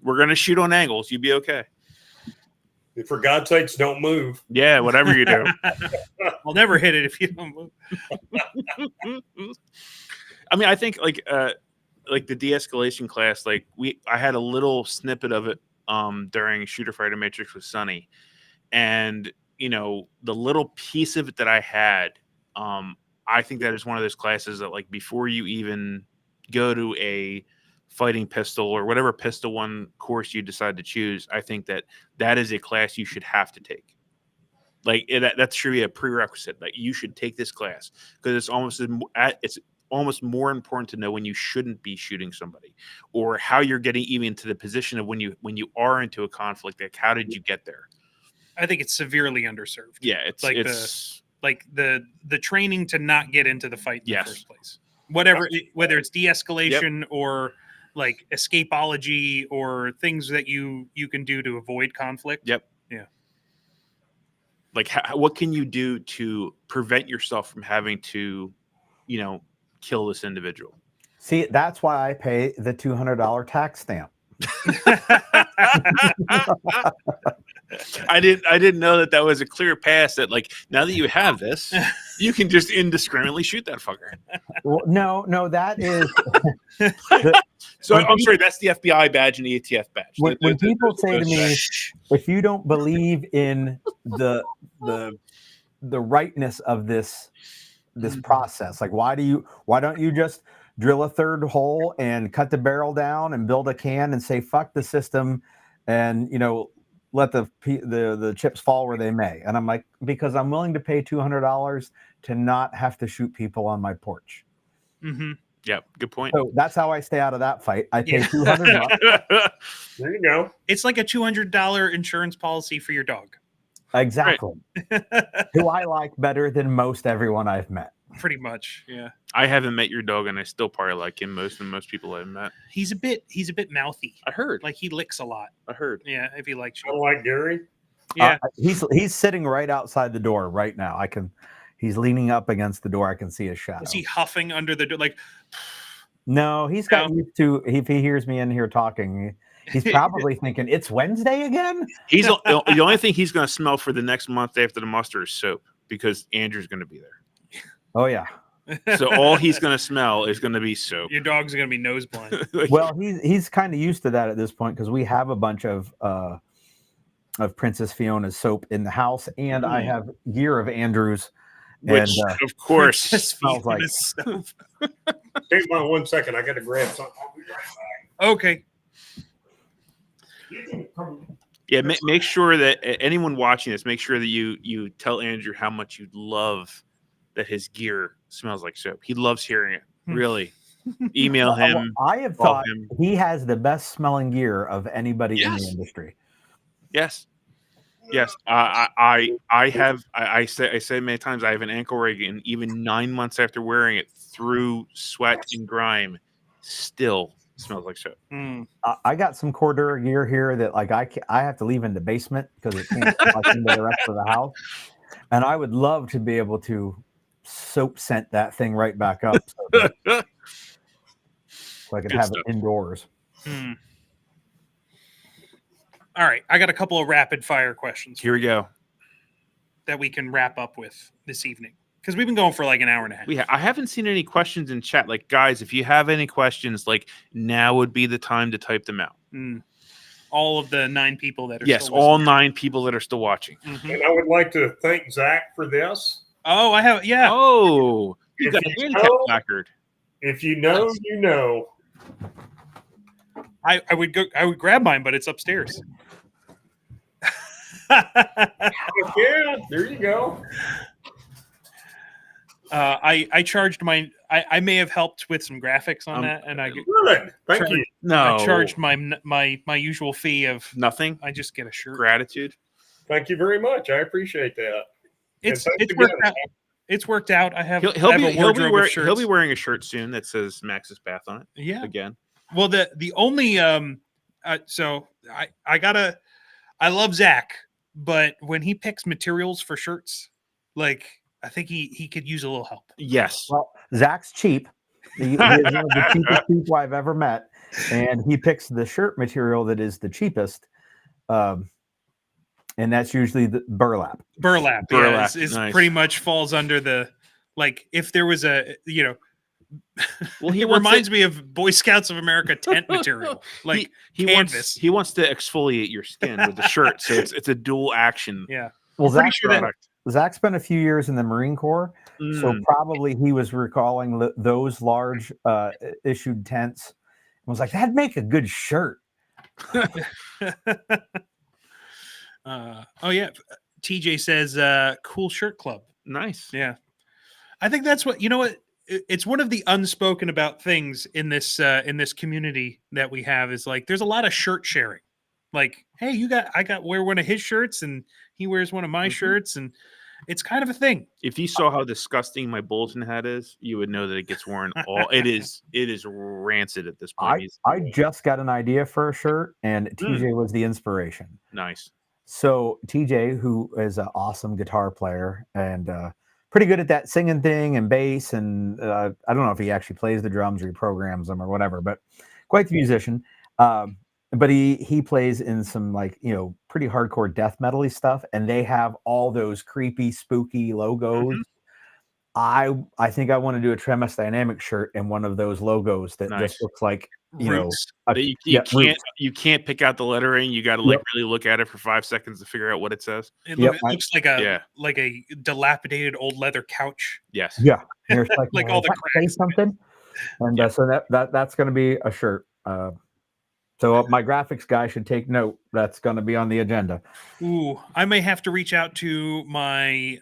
We're going to shoot on angles. You'll be okay. For God's sakes, don't move. Yeah, whatever you do. I'll never hit it if you don't move. I mean, I think like the de-escalation class, I had a little snippet of it during Shooter Fighter Matrix with Sonny, and the little piece of it that I had, I think that is one of those classes that, like, before you even go to a fighting pistol or whatever pistol one course you decide to choose, I think that is a class you should have to take. Like, that should be a prerequisite. Like, you should take this class because it's almost more important to know when you shouldn't be shooting somebody, or how you're getting even into the position of when you are into a conflict. Like, how did you get there? I think it's severely underserved. Yeah, it's the training to not get into the fight in the first place. Whether it's de-escalation or like escapology or things that you can do to avoid conflict. Yep. Yeah. Like, what can you do to prevent yourself from having to, kill this individual? See, that's why I pay the $200 tax stamp. I didn't know that was a clear pass, that like, now that you have this, you can just indiscriminately shoot that fucker. Well, no, that is. So I'm sorry, that's the FBI badge and the ATF badge. When people say to me, if you don't believe in the rightness of this process, like, why don't you just drill a third hole and cut the barrel down and build a can and say fuck the system and let the chips fall where they may? And I'm like, because I'm willing to pay $200 to not have to shoot people on my porch. Mm-hmm. Yep, good point. So that's how I stay out of that fight. I pay Yeah. $200. There you go. It's like a $200 insurance policy for your dog. Exactly. Who I like better than most everyone I've met. Pretty much, yeah. I haven't met your dog, and I still probably like him most than most people I've met. He's a bit mouthy. I heard. Like he licks a lot. I heard. Yeah, if he likes I you. like Gary. Yeah. He's sitting right outside the door right now. He's leaning up against the door. I can see his shadow. Is he huffing under the door? Like, No, he's got used to, if he hears me in here talking, he's probably thinking, it's Wednesday again? He's the only thing he's going to smell for the next month after the muster is soap, because Andrew's going to be there. Oh, yeah. So all he's going to smell is going to be soap. your dog's going to be nose blind. Well, he's kind of used to that at this point, because we have a bunch of Princess Fiona's soap in the house, and I have gear of Andrew's. Which, of course, smells like stuff. Take my 1 second. I got to grab something. I'll be right Okay. back. yeah. Make sure that anyone watching this, make sure that you tell Andrew how much you love that his gear smells like soap. He loves hearing it. Really, email him. I have call thought him. he has the best smelling gear of anybody in the industry. Yes. Yes, I say many times I have an ankle rig, and even 9 months after wearing it through sweat and grime, still smells like soap. Mm. I got some Cordura gear here that I have to leave in the basement because it can't like into the rest of the house, and I would love to be able to soap scent that thing right back up so I could Good have stuff. it indoors. Mm. All right, I got a couple of rapid fire questions Here we go. that we can wrap up with this evening, because we've been going for like an hour and a half. I haven't seen any questions in chat. Like, guys, if you have any questions, like, now would be the time to type them out. Mm. All of the 9 people that are Yes, still all listening. 9 people that are still watching. Mhm. And I would like to thank Zach for this. Oh, I have, yeah. Oh, you If got a you handicap know- placard. If you know, you know. I would grab mine, but it's upstairs. Yeah, there you go. I charged mine. I may have helped with some graphics on that, and I Good. Thank you. No, I charged my usual fee of nothing. I just get a shirt. Gratitude. Thank you very much. I appreciate that. It's And thanks worked again. out. It's worked out. I have He'll I have a be wardrobe of shirts. he'll be wearing a shirt soon that says Max's Bath on it Yeah. again. Well, the only so I love Zach, but when he picks materials for shirts, like I think he could use a little help. Yes. Well, Zach's cheap. He is one of the cheapest people I've ever met, and he picks the shirt material that is the cheapest, and that's usually the burlap. Burlap Burlap, is nice. pretty much falls under the, like, if there was a, Well, it reminds me of Boy Scouts of America tent material, like he canvas. wants to exfoliate your skin with the shirt, so it's a dual action Yeah. Well, Pretty Zach, sure that- product. Zach spent a few years in the Marine Corps, so probably he was recalling those large issued tents and was like, that'd make a good shirt. Oh yeah. TJ says, cool shirt club. Nice. Yeah. I think that's what, it's one of the unspoken about things in this community that we have is like, there's a lot of shirt sharing. Like, hey, wear one of his shirts and he wears one of my shirts, and it's kind of a thing. If you saw how disgusting my bulletin hat is, you would know that it gets worn all. It is rancid at this point. I just got an idea for a shirt, and TJ was the inspiration. Nice. So TJ, who is an awesome guitar player and pretty good at that singing thing and bass, and I don't know if he actually plays the drums or he programs them or whatever, but quite the musician. But he plays in some pretty hardcore death metal-y stuff, and they have all those creepy, spooky logos. I think I want to do a Tremis Dynamic shirt and one of those logos that just looks like Roots. You can't pick out the lettering. You got to really look at it for 5 seconds to figure out what it says. It looks like a dilapidated old leather couch. Yes. Yeah. There's Like all the say cracks. something, and so that's going to be a shirt. So my graphics guy should take note. That's going to be on the agenda. Ooh, I may have to reach out to my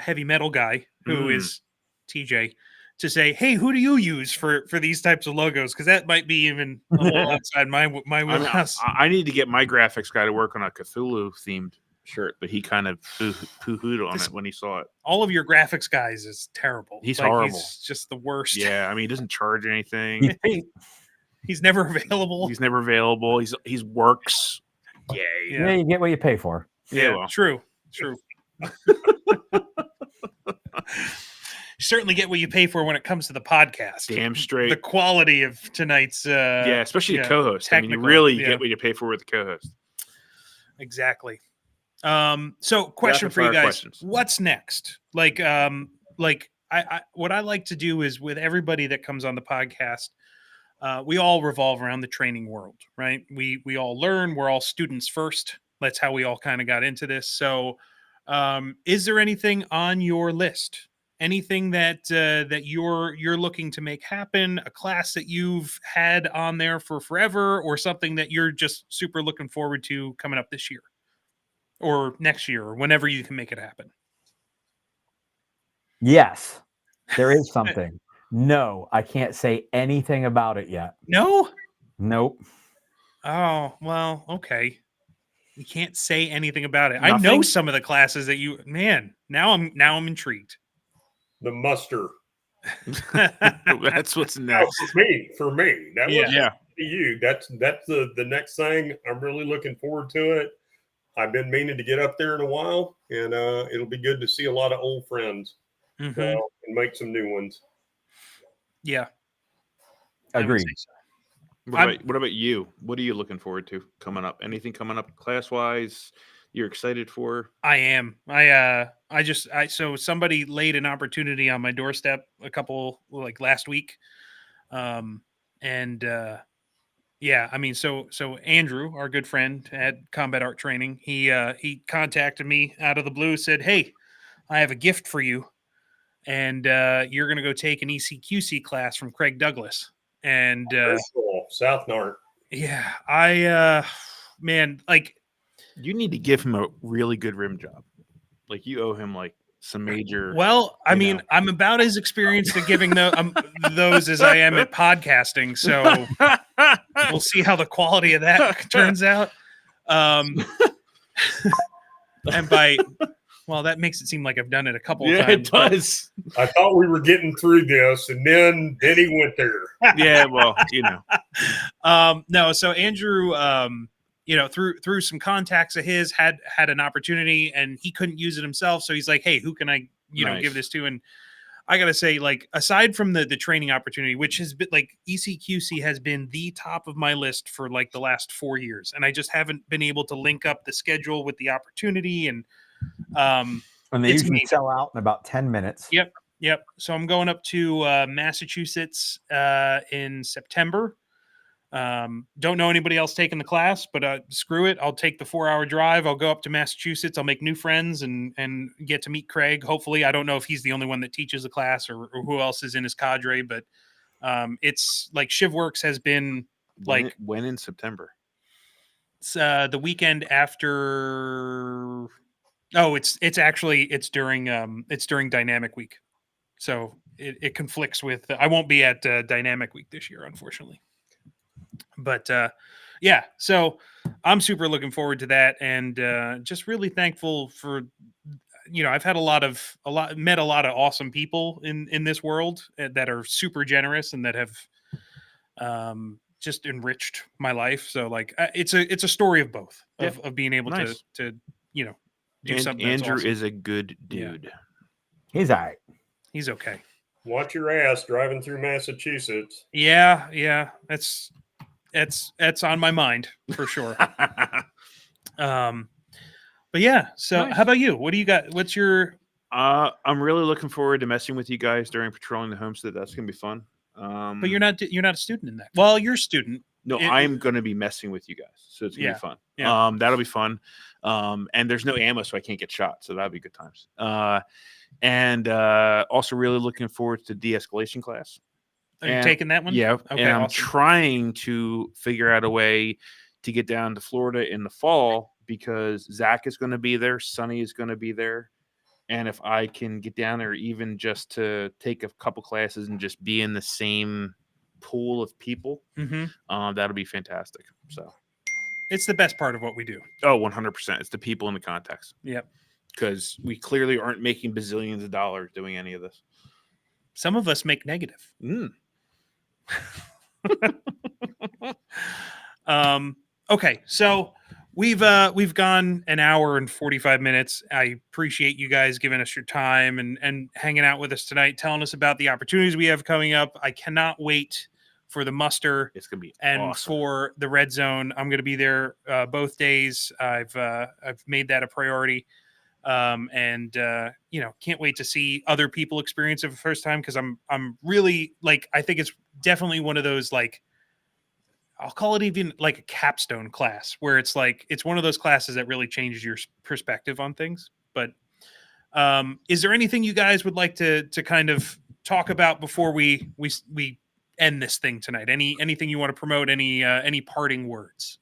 heavy metal guy who is TJ, to say, hey, who do you use for these types of logos? Because that might be even a little outside my wheelhouse. I need to get my graphics guy to work on a Cthulhu themed shirt, but he kind of poo-hooed on it when he saw it. All of your graphics guys is terrible. He's horrible. He's just the worst. Yeah, I mean, he doesn't charge anything. He's never available. He's never available. He's works. Yay. Yeah, you get what you pay for. Yeah, well. True. You certainly get what you pay for when it comes to the podcast. Damn straight. The quality of tonight's especially the co-host. I mean, you really get what you pay for with the co-host. Exactly. So question for you guys. Questions. What's next? Like I what I like to do is with everybody that comes on the podcast, we all revolve around the training world, right? We all learn, we're all students first. That's how we all kind of got into this. So is there anything on your list? Anything that you're looking to make happen, a class that you've had on there for forever, or something that you're just super looking forward to coming up this year or next year or whenever you can make it happen? Yes, there is something. No, I can't say anything about it yet. No? Nope. Oh, well, okay. You can't say anything about it. Nothing? I know some of the classes that now I'm intrigued. The muster. That's what's next. For me. That was you. That's the next thing. I'm really looking forward to it. I've been meaning to get up there in a while, and it'll be good to see a lot of old friends and make some new ones. Yeah. Agreed. What about you? What are you looking forward to coming up? Anything coming up class-wise you're excited for? I am. So somebody laid an opportunity on my doorstep last week. I mean, so Andrew, our good friend at Combat Art Training, he contacted me out of the blue, said, hey, I have a gift for you. And you're going to go take an ECQC class from Craig Douglas. And cool. South Nart. Yeah, you need to give him a really good rim job. Like, you owe him like some major. Well, I mean, I'm about as experienced at giving those as I am at podcasting. So we'll see how the quality of that turns out. And that makes it seem like I've done it a couple of times. Yeah, it does. I thought we were getting through this, and then he went there. Yeah, well, No, so Andrew, through some contacts of his, had an opportunity, and he couldn't use it himself. So he's like, hey, who can I, give this to? And I got to say, like, aside from the training opportunity, which has been like ECQC has been the top of my list for like the last 4 years. And I just haven't been able to link up the schedule with the opportunity. And they usually sell out in about 10 minutes. Yep. So I'm going up to Massachusetts in September. Don't know anybody else taking the class, but screw it. I'll take the 4-hour drive. I'll go up to Massachusetts. I'll make new friends and get to meet Craig. Hopefully, I don't know if he's the only one that teaches the class or who else is in his cadre, but it's like ShivWorks has been like when in September. It's the weekend after. Oh, it's during Dynamic Week, so it conflicts with. I won't be at Dynamic Week this year, unfortunately. But so I'm super looking forward to that, and just really thankful for, I've had met a lot of awesome people in this world that are super generous and that have just enriched my life. So like it's a story of both of being able to do something. Andrew awesome. is a good dude. Yeah. He's all right. He's okay. Watch your ass driving through Massachusetts. Yeah. That's on my mind for sure. But yeah. So nice. How about you? What do you got? What's your? I'm really looking forward to messing with you guys during patrolling the homestead. That's gonna be fun. But you're not a student in that. Well, you're a student. No, I'm going to be messing with you guys, so it's going to be fun. Yeah. That'll be fun. And there's no ammo, so I can't get shot, so that'll be good times. And also really looking forward to de-escalation class. Are you taking that one? Yeah. Okay, and I'm awesome. trying to figure out a way to get down to Florida in the fall because Zach is going to be there, Sonny is going to be there, And if I can get down there, even just to take a couple classes and just be in the same pool of people, that'll be fantastic. So It's the best part of what we do. Oh, 100%. It's the people in the context. Yep. Because we clearly aren't making bazillions of dollars doing any of this. Some of us make negative. Okay, so we've gone an hour and 45 minutes. I appreciate you guys giving us your time and hanging out with us tonight, telling us about the opportunities we have coming up. I cannot wait for the muster. It's gonna be and awesome. For the red zone. I'm going to be there both days. I've made that a priority. Can't wait to see other people experience it for the first time, because I'm really, like, I think it's definitely one of those, like, I'll call it even like a capstone class, where it's like, it's one of those classes that really changes your perspective on things. But is there anything you guys would like to kind of talk about before we end this thing tonight? Anything you want to promote? Any parting words?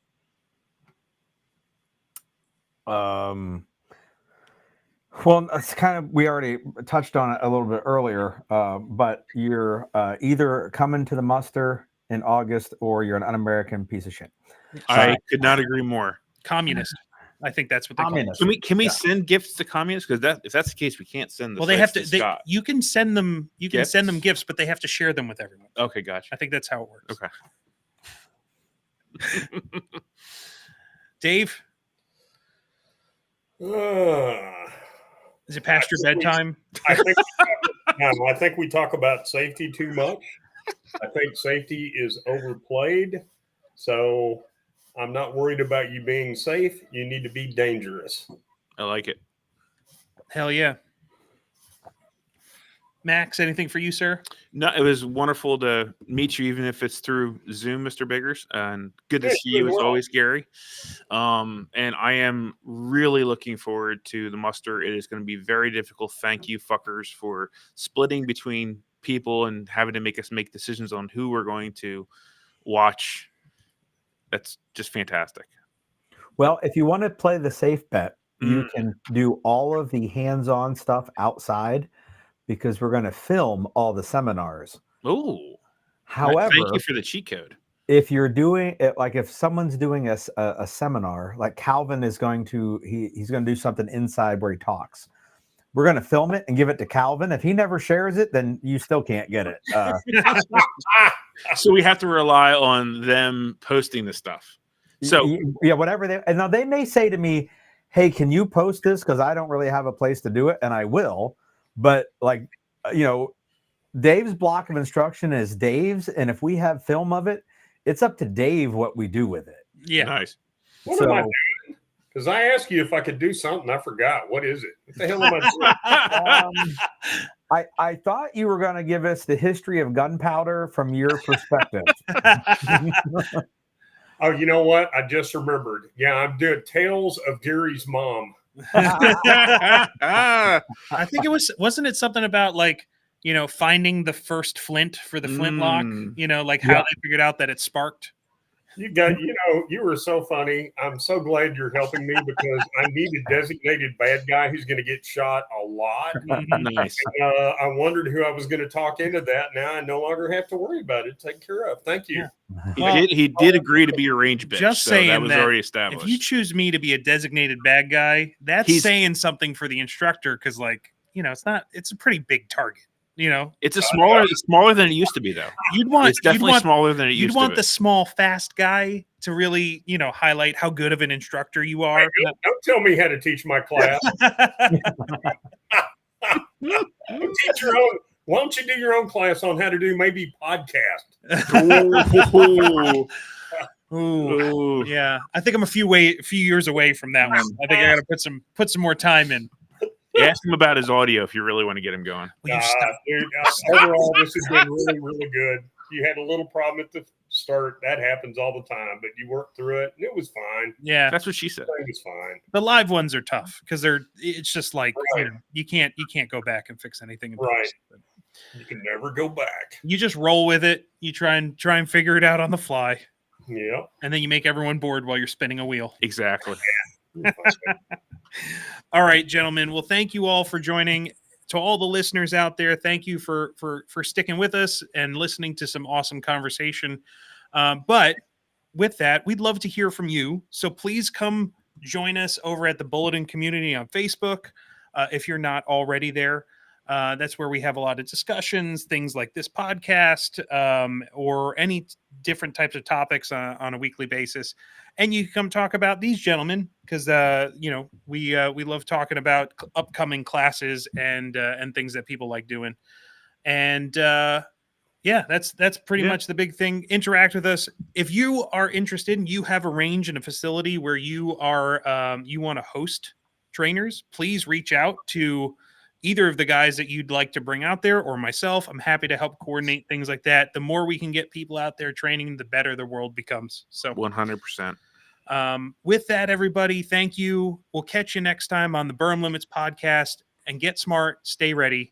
Well, it's kind of, we already touched on it a little bit earlier, but you're either coming to the muster in August or you're an un-American piece of shit. I could not agree more. Communist. I think that's what they call it. Can we send gifts to communists? Because if that's the case, we can't send them. Well, they have to. You can send them. You can send them gifts, but they have to share them with everyone. Okay, gotcha. I think that's how it works. Okay. Dave, is it past your bedtime? I think we talk about safety too much. I think safety is overplayed. So I'm not worried about you being safe. You need to be dangerous. I like it. Hell yeah. Max, anything for you, sir? No, it was wonderful to meet you, even if it's through Zoom, Mr. Biggers, and good to see you as always, Gary. And I am really looking forward to the muster. It is going to be very difficult. Thank you, fuckers, for splitting between people and having to make us make decisions on who we're going to watch. That's just fantastic. Well, if you want to play the safe bet, you can do all of the hands-on stuff outside, because we're going to film all the seminars. Oh, however, thank you for the cheat code. If you're doing it, like if someone's doing a seminar, like Calvin is going to, he's going to do something inside where he talks. We're going to film it and give it to Calvin. If he never shares it, then you still can't get it. So we have to rely on them posting the stuff. So yeah, whatever and now they may say to me, "Hey, can you post this? Because I don't really have a place to do it," and I will. But Dave's block of instruction is Dave's, and if we have film of it, it's up to Dave what we do with it. Yeah, nice. What am I doing? Because I asked you if I could do something, I forgot. What is it? What the hell am I doing? I thought you were going to give us the history of gunpowder from your perspective. Oh, you know what? I just remembered. Yeah, I'm doing Tales of Gary's Mom. I think wasn't it something about finding the first flint for the flintlock? How they figured out that it sparked. You were so funny. I'm so glad you're helping me, because I need a designated bad guy who's going to get shot a lot. Nice. I wondered who I was going to talk into that. Now I no longer have to worry about it. Taken care of. Thank you. He did agree to be a range bitch. Just saying that was already established. If you choose me to be a designated bad guy, that's saying something for the instructor, because it's a pretty big target. It's smaller than it used to be, though. It's definitely smaller than it used to be. You'd want the small, fast guy to really, highlight how good of an instructor you are. Hey, don't tell me how to teach my class. Teach your own. Why don't you do your own class on how to do maybe podcast? Ooh, yeah. I think I'm a few years away from that one. I think I got to put some more time in. Ask him about his audio if you really want to get him going. Dude, overall, this has been really, really good. You had a little problem at the start. That happens all the time, but you worked through it, and it was fine. Yeah, that's what she said. It was fine. The live ones are tough because it's just like you can't go back and fix anything. Right. You can never go back. You just roll with it. You try and figure it out on the fly. Yeah. And then you make everyone bored while you're spinning a wheel. Exactly. All right, gentlemen. Well, thank you all for joining. To all the listeners out there, thank you for sticking with us and listening to some awesome conversation. But with that, we'd love to hear from you. So please come join us over at the Bulletin Community on Facebook if you're not already there. That's where we have a lot of discussions, things like this podcast, or any different types of topics on a weekly basis. And you can come talk about these gentlemen because we love talking about upcoming classes and things that people like doing. And yeah, that's pretty much the big thing. Interact with us. If you are interested and you have a range and a facility where you are you want to host trainers, please reach out to either of the guys that you'd like to bring out there or myself. I'm happy to help coordinate things like that. The more we can get people out there training, the better the world becomes. So 100%. With that, everybody, thank you. We'll catch you next time on the Berm Limits podcast, and get smart, stay ready.